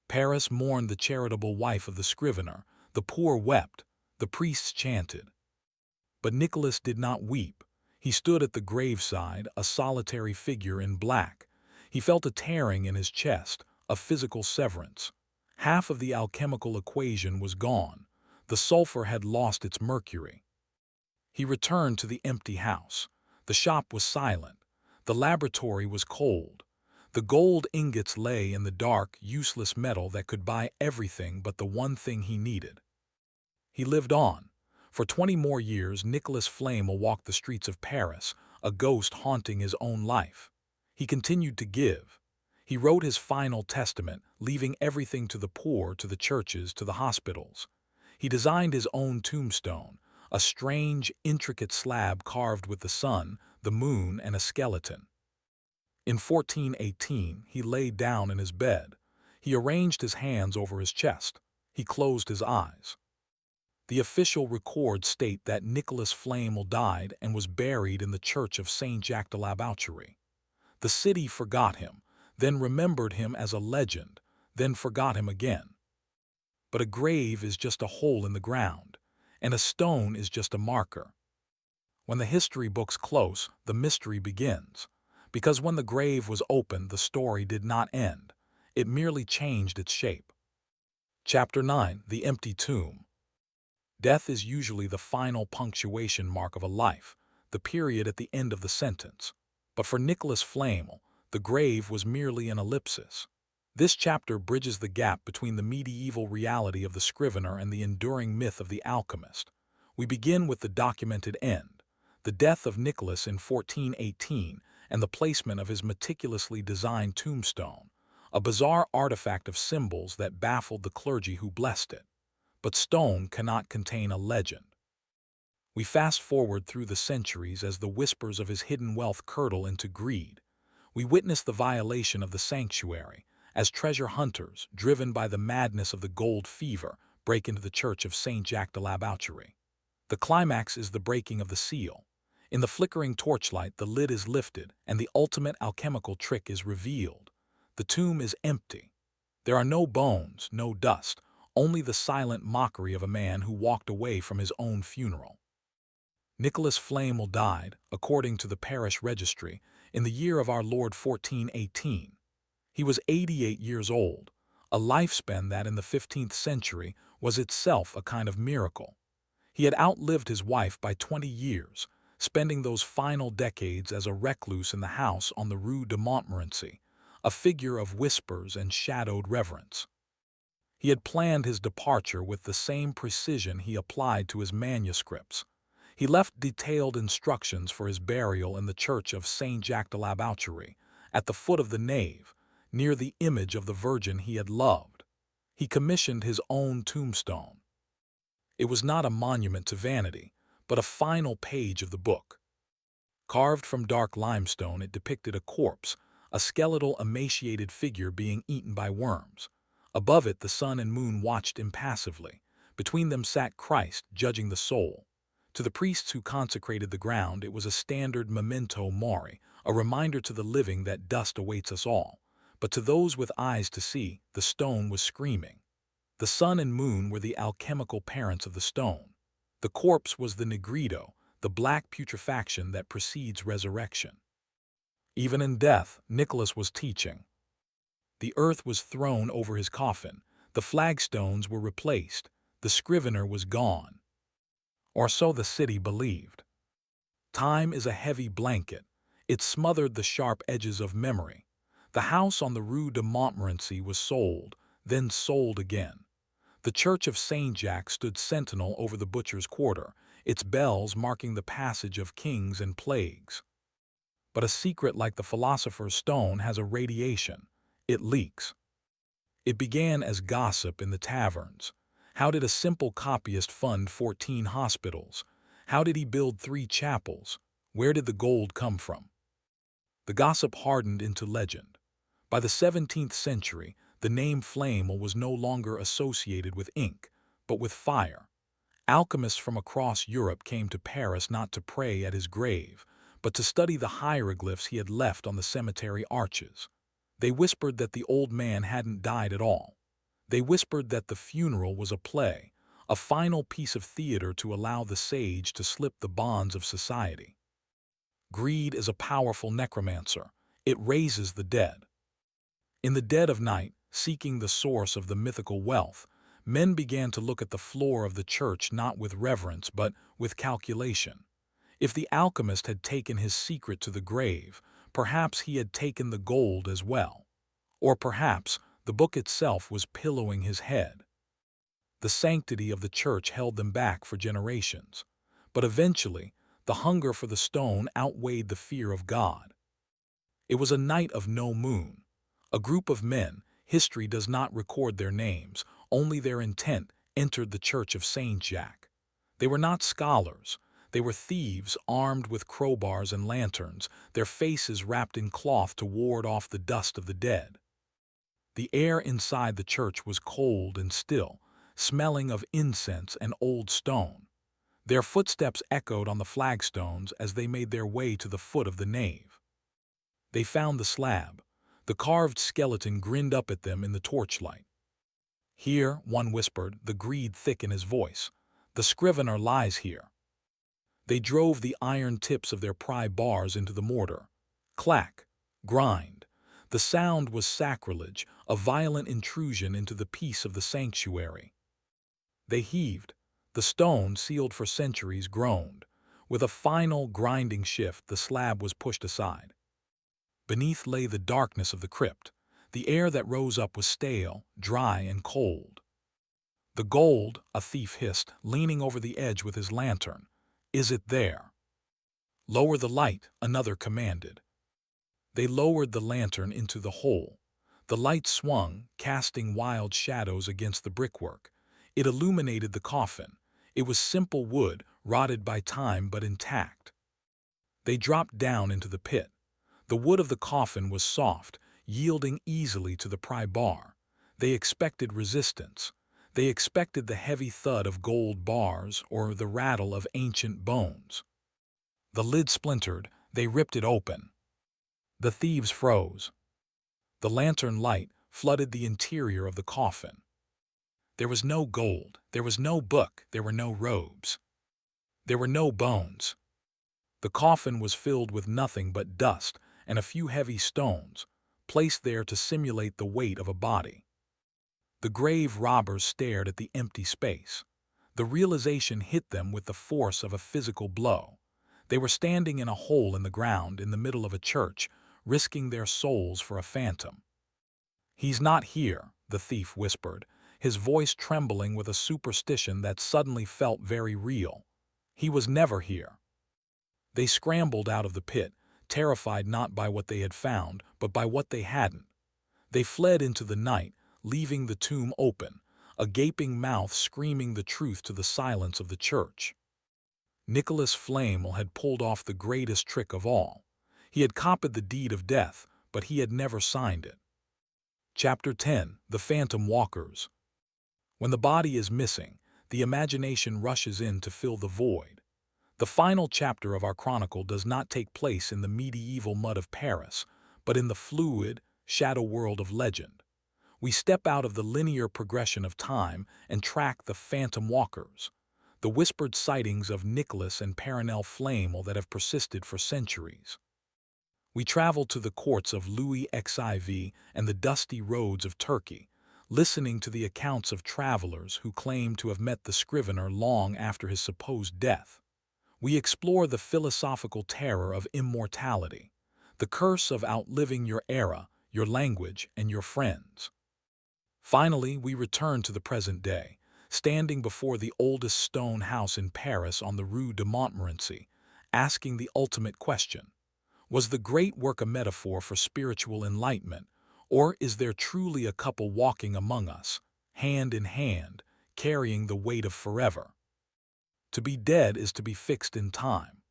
Paris mourned the charitable wife of the scrivener, the poor wept, the priests chanted. But Nicholas did not weep. He stood at the graveside, a solitary figure in black. He felt a tearing in his chest, a physical severance. Half of the alchemical equation was gone. The sulfur had lost its mercury. He returned to the empty house. The shop was silent. The laboratory was cold. The gold ingots lay in the dark, useless metal that could buy everything but the one thing he needed. He lived on. For 20 more years, Nicholas Flamel walked the streets of Paris, a ghost haunting his own life. He continued to give. He wrote his final testament, leaving everything to the poor, to the churches, to the hospitals. He designed his own tombstone, a strange, intricate slab carved with the sun, the moon, and a skeleton. In 1418, he lay down in his bed. He arranged his hands over his chest. He closed his eyes. The official records state that Nicholas Flamel died and was buried in the church of Saint Jacques de la Boucherie. The city forgot him, then remembered him as a legend, then forgot him again. But a grave is just a hole in the ground, and a stone is just a marker. When the history books close, the mystery begins. Because when the grave was opened, the story did not end. It merely changed its shape. Chapter 9. The Empty Tomb. Death is usually the final punctuation mark of a life, the period at the end of the sentence. But for Nicholas Flamel, the grave was merely an ellipsis. This chapter bridges the gap between the medieval reality of the scrivener and the enduring myth of the alchemist. We begin with the documented end, the death of Nicholas in 1418, and the placement of his meticulously designed tombstone, a bizarre artifact of symbols that baffled the clergy who blessed it. But stone cannot contain a legend. We fast forward through the centuries as the whispers of his hidden wealth curdle into greed. We witness the violation of the sanctuary, as treasure hunters, driven by the madness of the gold fever, break into the church of Saint Jacques de la Boucherie. The climax is the breaking of the seal. In the flickering torchlight, the lid is lifted, and the ultimate alchemical trick is revealed. The tomb is empty. There are no bones, no dust, only the silent mockery of a man who walked away from his own funeral. Nicholas Flamel died, according to the parish registry, in the year of our Lord 1418. He was 88 years old, a lifespan that in the 15th century was itself a kind of miracle. He had outlived his wife by 20 years, spending those final decades as a recluse in the house on the Rue de Montmorency, a figure of whispers and shadowed reverence. He had planned his departure with the same precision he applied to his manuscripts. He left detailed instructions for his burial in the church of Saint Jacques de la Boucherie, at the foot of the nave, near the image of the Virgin he had loved. He commissioned his own tombstone. It was not a monument to vanity, but a final page of the book. Carved from dark limestone, it depicted a corpse, a skeletal, emaciated figure being eaten by worms. Above it, the sun and moon watched impassively. Between them sat Christ, judging the soul. To the priests who consecrated the ground, it was a standard memento mori, a reminder to the living that dust awaits us all. But to those with eyes to see, the stone was screaming. The sun and moon were the alchemical parents of the stone. The corpse was the nigrido, the black putrefaction that precedes resurrection. Even in death, Nicholas was teaching. The earth was thrown over his coffin, the flagstones were replaced, the scrivener was gone. Or so the city believed. Time is a heavy blanket. It smothered the sharp edges of memory. The house on the Rue de Montmorency was sold, then sold again. The church of Saint Jacques stood sentinel over the butcher's quarter, its bells marking the passage of kings and plagues. But a secret like the philosopher's stone has a radiation. It leaks. It began as gossip in the taverns. How did a simple copyist fund 14 hospitals? How did he build 3 chapels? Where did the gold come from? The gossip hardened into legend. By the 17th century, the name Flamel was no longer associated with ink, but with fire. Alchemists from across Europe came to Paris not to pray at his grave, but to study the hieroglyphs he had left on the cemetery arches. They whispered that the old man hadn't died at all. They whispered that the funeral was a play, a final piece of theater to allow the sage to slip the bonds of society. Greed is a powerful necromancer. It raises the dead. In the dead of night, seeking the source of the mythical wealth, men began to look at the floor of the church not with reverence but with calculation. If the alchemist had taken his secret to the grave, perhaps he had taken the gold as well. Or perhaps the book itself was pillowing his head. The sanctity of the church held them back for generations. But eventually, the hunger for the stone outweighed the fear of God. It was a night of no moon. A group of men, history does not record their names, only their intent, entered the church of Saint Jacques. They were not scholars. They were thieves armed with crowbars and lanterns, their faces wrapped in cloth to ward off the dust of the dead. The air inside the church was cold and still, smelling of incense and old stone. Their footsteps echoed on the flagstones as they made their way to the foot of the nave. They found the slab. The carved skeleton grinned up at them in the torchlight. Here, one whispered, the greed thick in his voice. The scrivener lies here. They drove the iron tips of their pry bars into the mortar. Clack, grind. The sound was sacrilege, a violent intrusion into the peace of the sanctuary. They heaved. The stone, sealed for centuries, groaned. With a final grinding shift, the slab was pushed aside. Beneath lay the darkness of the crypt. The air that rose up was stale, dry, and cold. The gold, a thief hissed, leaning over the edge with his lantern. Is it there? Lower the light, another commanded. They lowered the lantern into the hole. The light swung, casting wild shadows against the brickwork. It illuminated the coffin. It was simple wood, rotted by time but intact. They dropped down into the pit. The wood of the coffin was soft, yielding easily to the pry bar. They expected resistance. They expected the heavy thud of gold bars or the rattle of ancient bones. The lid splintered. They ripped it open. The thieves froze. The lantern light flooded the interior of the coffin. There was no gold. There was no book. There were no robes. There were no bones. The coffin was filled with nothing but dust and a few heavy stones, placed there to simulate the weight of a body. The grave robbers stared at the empty space. The realization hit them with the force of a physical blow. They were standing in a hole in the ground in the middle of a church, risking their souls for a phantom. "He's not here," the thief whispered, his voice trembling with a superstition that suddenly felt very real. "He was never here." They scrambled out of the pit, terrified not by what they had found, but by what they hadn't. They fled into the night, leaving the tomb open, a gaping mouth screaming the truth to the silence of the church. Nicholas Flamel had pulled off the greatest trick of all. He had copied the deed of death, but he had never signed it. Chapter 10: The Phantom Walkers. When the body is missing, the imagination rushes in to fill the void. The final chapter of our chronicle does not take place in the medieval mud of Paris, but in the fluid, shadow world of legend. We step out of the linear progression of time and track the phantom walkers, the whispered sightings of Nicholas and Perenelle Flamel that have persisted for centuries. We travel to the courts of Louis XIV and the dusty roads of Turkey, listening to the accounts of travelers who claim to have met the scrivener long after his supposed death. We explore the philosophical terror of immortality, the curse of outliving your era, your language, and your friends. Finally, we return to the present day, standing before the oldest stone house in Paris on the Rue de Montmorency, asking the ultimate question: was the great work a metaphor for spiritual enlightenment, or is there truly a couple walking among us, hand in hand, carrying the weight of forever? To be dead is to be fixed in time.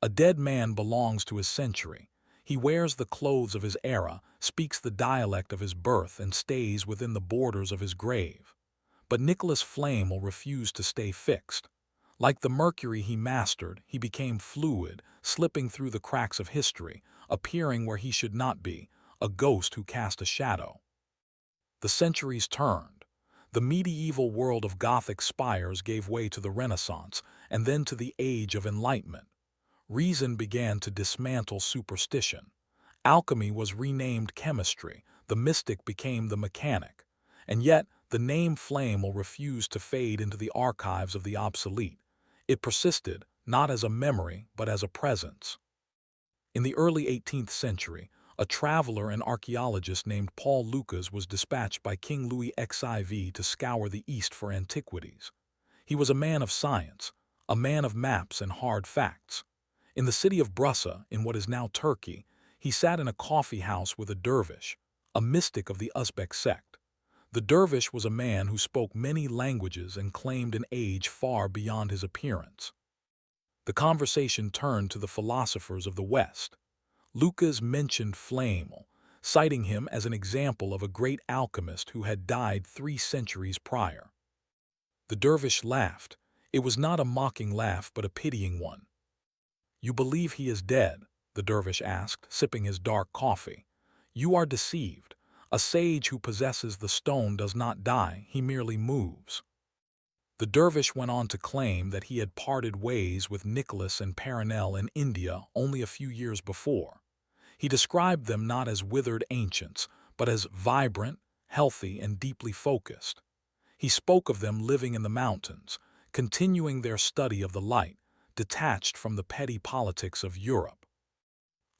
A dead man belongs to his century. He wears the clothes of his era, speaks the dialect of his birth, and stays within the borders of his grave. But Nicholas Flamel refused to stay fixed. Like the mercury he mastered, he became fluid, slipping through the cracks of history, appearing where he should not be, a ghost who cast a shadow. The centuries turned. The medieval world of Gothic spires gave way to the Renaissance, and then to the Age of Enlightenment. Reason began to dismantle superstition. Alchemy was renamed chemistry, the mystic became the mechanic. And yet, the name Flamel refused to fade into the archives of the obsolete. It persisted, not as a memory, but as a presence. In the early 18th century, a traveler and archaeologist named Paul Lucas was dispatched by King Louis XIV to scour the East for antiquities. He was a man of science, a man of maps and hard facts. In the city of Brussa, in what is now Turkey, he sat in a coffee house with a dervish, a mystic of the Uzbek sect. The dervish was a man who spoke many languages and claimed an age far beyond his appearance. The conversation turned to the philosophers of the West. Lucas mentioned Flamel, citing him as an example of a great alchemist who had died 3 centuries prior. The dervish laughed. It was not a mocking laugh, but a pitying one. "You believe he is dead?" the dervish asked, sipping his dark coffee. "You are deceived. A sage who possesses the stone does not die, he merely moves." The dervish went on to claim that he had parted ways with Nicholas and Perenelle in India only a few years before. He described them not as withered ancients, but as vibrant, healthy, and deeply focused. He spoke of them living in the mountains, continuing their study of the light, detached from the petty politics of Europe.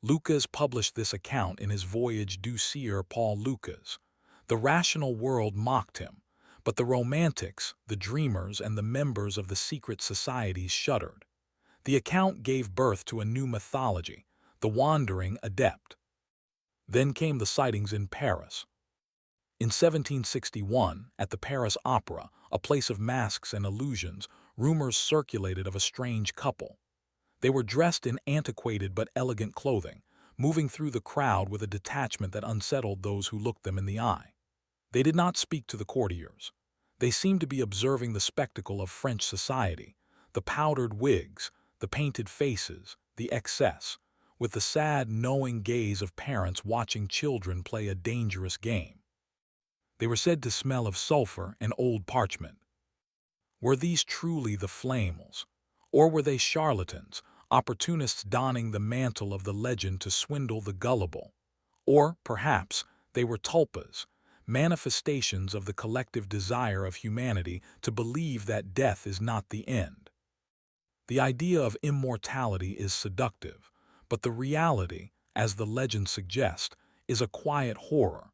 Lucas published this account in his Voyage du Sieur Paul Lucas. The rational world mocked him, but the romantics, the dreamers, and the members of the secret societies shuddered. The account gave birth to a new mythology, the wandering adept. Then came the sightings in Paris. In 1761, at the Paris Opera, a place of masks and illusions, rumors circulated of a strange couple. They were dressed in antiquated but elegant clothing, moving through the crowd with a detachment that unsettled those who looked them in the eye. They did not speak to the courtiers. They seemed to be observing the spectacle of French society, the powdered wigs, the painted faces, the excess, with the sad, knowing gaze of parents watching children play a dangerous game. They were said to smell of sulfur and old parchment. Were these truly the Flamels? Or were they charlatans, opportunists donning the mantle of the legend to swindle the gullible? Or, perhaps, they were tulpas, manifestations of the collective desire of humanity to believe that death is not the end. The idea of immortality is seductive, but the reality, as the legend suggests, is a quiet horror.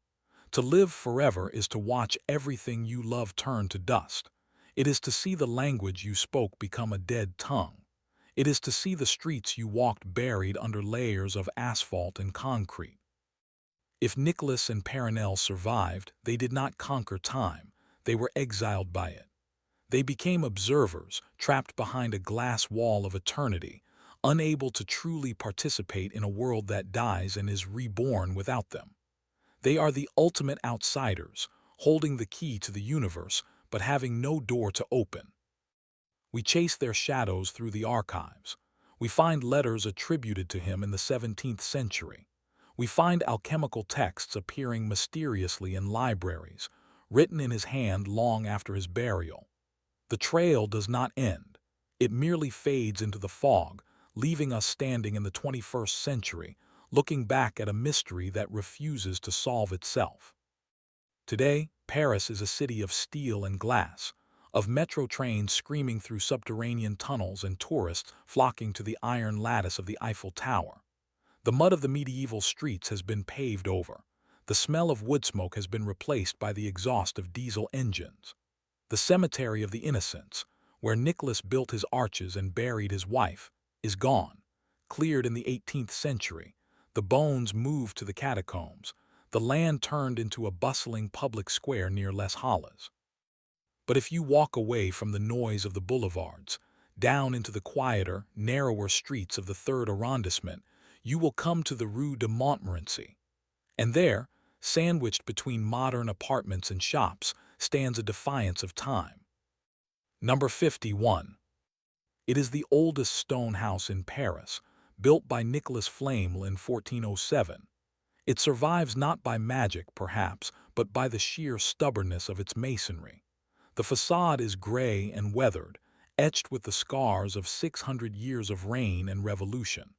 To live forever is to watch everything you love turn to dust. It is to see the language you spoke become a dead tongue. It is to see the streets you walked buried under layers of asphalt and concrete. If Nicholas and Perenelle survived, they did not conquer time. They were exiled by it. They became observers, trapped behind a glass wall of eternity, unable to truly participate in a world that dies and is reborn without them. They are the ultimate outsiders, holding the key to the universe, but having no door to open. We chase their shadows through the archives. We find letters attributed to him in the 17th century. We find alchemical texts appearing mysteriously in libraries, written in his hand long after his burial. The trail does not end. It merely fades into the fog, leaving us standing in the 21st century, looking back at a mystery that refuses to solve itself. Today, Paris is a city of steel and glass, of metro trains screaming through subterranean tunnels and tourists flocking to the iron lattice of the Eiffel Tower. The mud of the medieval streets has been paved over. The smell of wood smoke has been replaced by the exhaust of diesel engines. The cemetery of the innocents, where Nicholas built his arches and buried his wife, is gone, cleared in the 18th century. The bones moved to the catacombs. The land turned into a bustling public square near Les Halles. But if you walk away from the noise of the boulevards, down into the quieter, narrower streets of the third arrondissement, you will come to the Rue de Montmorency. And there, sandwiched between modern apartments and shops, stands a defiance of time. Number 51. It is the oldest stone house in Paris, built by Nicolas Flamel in 1407. It survives not by magic, perhaps, but by the sheer stubbornness of its masonry. The facade is gray and weathered, etched with the scars of 600 years of reign and revolution.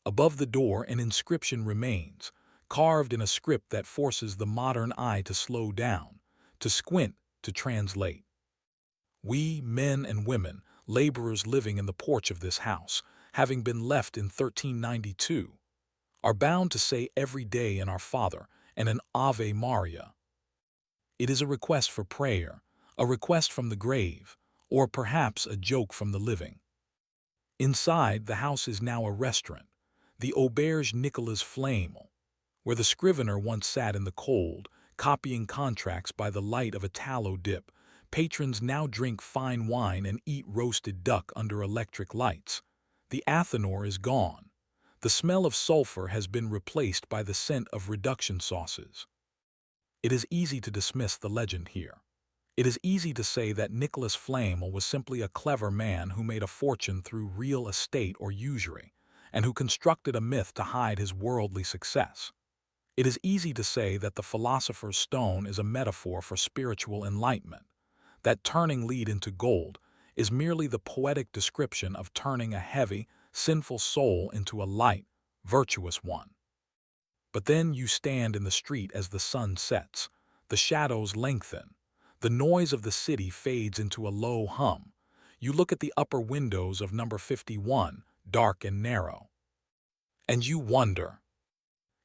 Above the door, an inscription remains, carved in a script that forces the modern eye to slow down, to squint, to translate. We, men and women, laborers living in the porch of this house, having been left in 1392, are bound to say every day in Our Father and an Ave Maria. It is a request for prayer, a request from the grave, or perhaps a joke from the living. Inside, the house is now a restaurant, the Auberge Nicolas Flamel, where the scrivener once sat in the cold, copying contracts by the light of a tallow dip. Patrons now drink fine wine and eat roasted duck under electric lights. The Athanor is gone. The smell of sulfur has been replaced by the scent of reduction sauces. It is easy to dismiss the legend here. It is easy to say that Nicolas Flamel was simply a clever man who made a fortune through real estate or usury, and who constructed a myth to hide his worldly success. It is easy to say that the philosopher's stone is a metaphor for spiritual enlightenment, that turning lead into gold is merely the poetic description of turning a heavy, sinful soul into a light, virtuous one. But then you stand in the street as the sun sets, the shadows lengthen, the noise of the city fades into a low hum. You look at the upper windows of number 51, dark and narrow. And you wonder.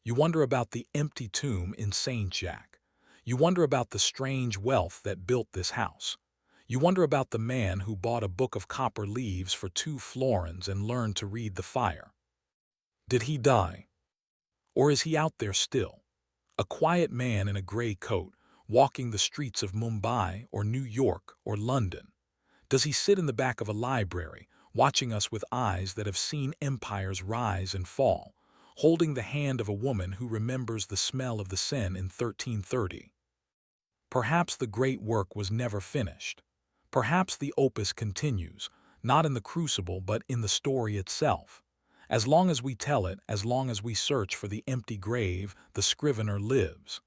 You wonder about the empty tomb in Saint-Jacques. You wonder about the strange wealth that built this house. You wonder about the man who bought a book of copper leaves for 2 florins and learned to read the fire. Did he die? Or is he out there still? A quiet man in a gray coat, walking the streets of Mumbai or New York or London? Does he sit in the back of a library, watching us with eyes that have seen empires rise and fall, holding the hand of a woman who remembers the smell of the Seine in 1330? Perhaps the great work was never finished. Perhaps the opus continues, not in the crucible but in the story itself. As long as we tell it, as long as we search for the empty grave, the scrivener lives.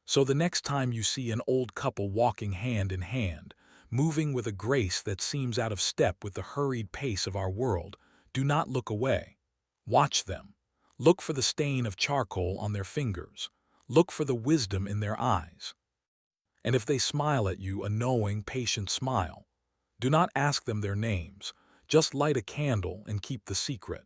So the next time you see an old couple walking hand in hand, moving with a grace that seems out of step with the hurried pace of our world, do not look away. Watch them. Look for the stain of charcoal on their fingers. Look for the wisdom in their eyes. And if they smile at you a knowing, patient smile, do not ask them their names. Just light a candle and keep the secret.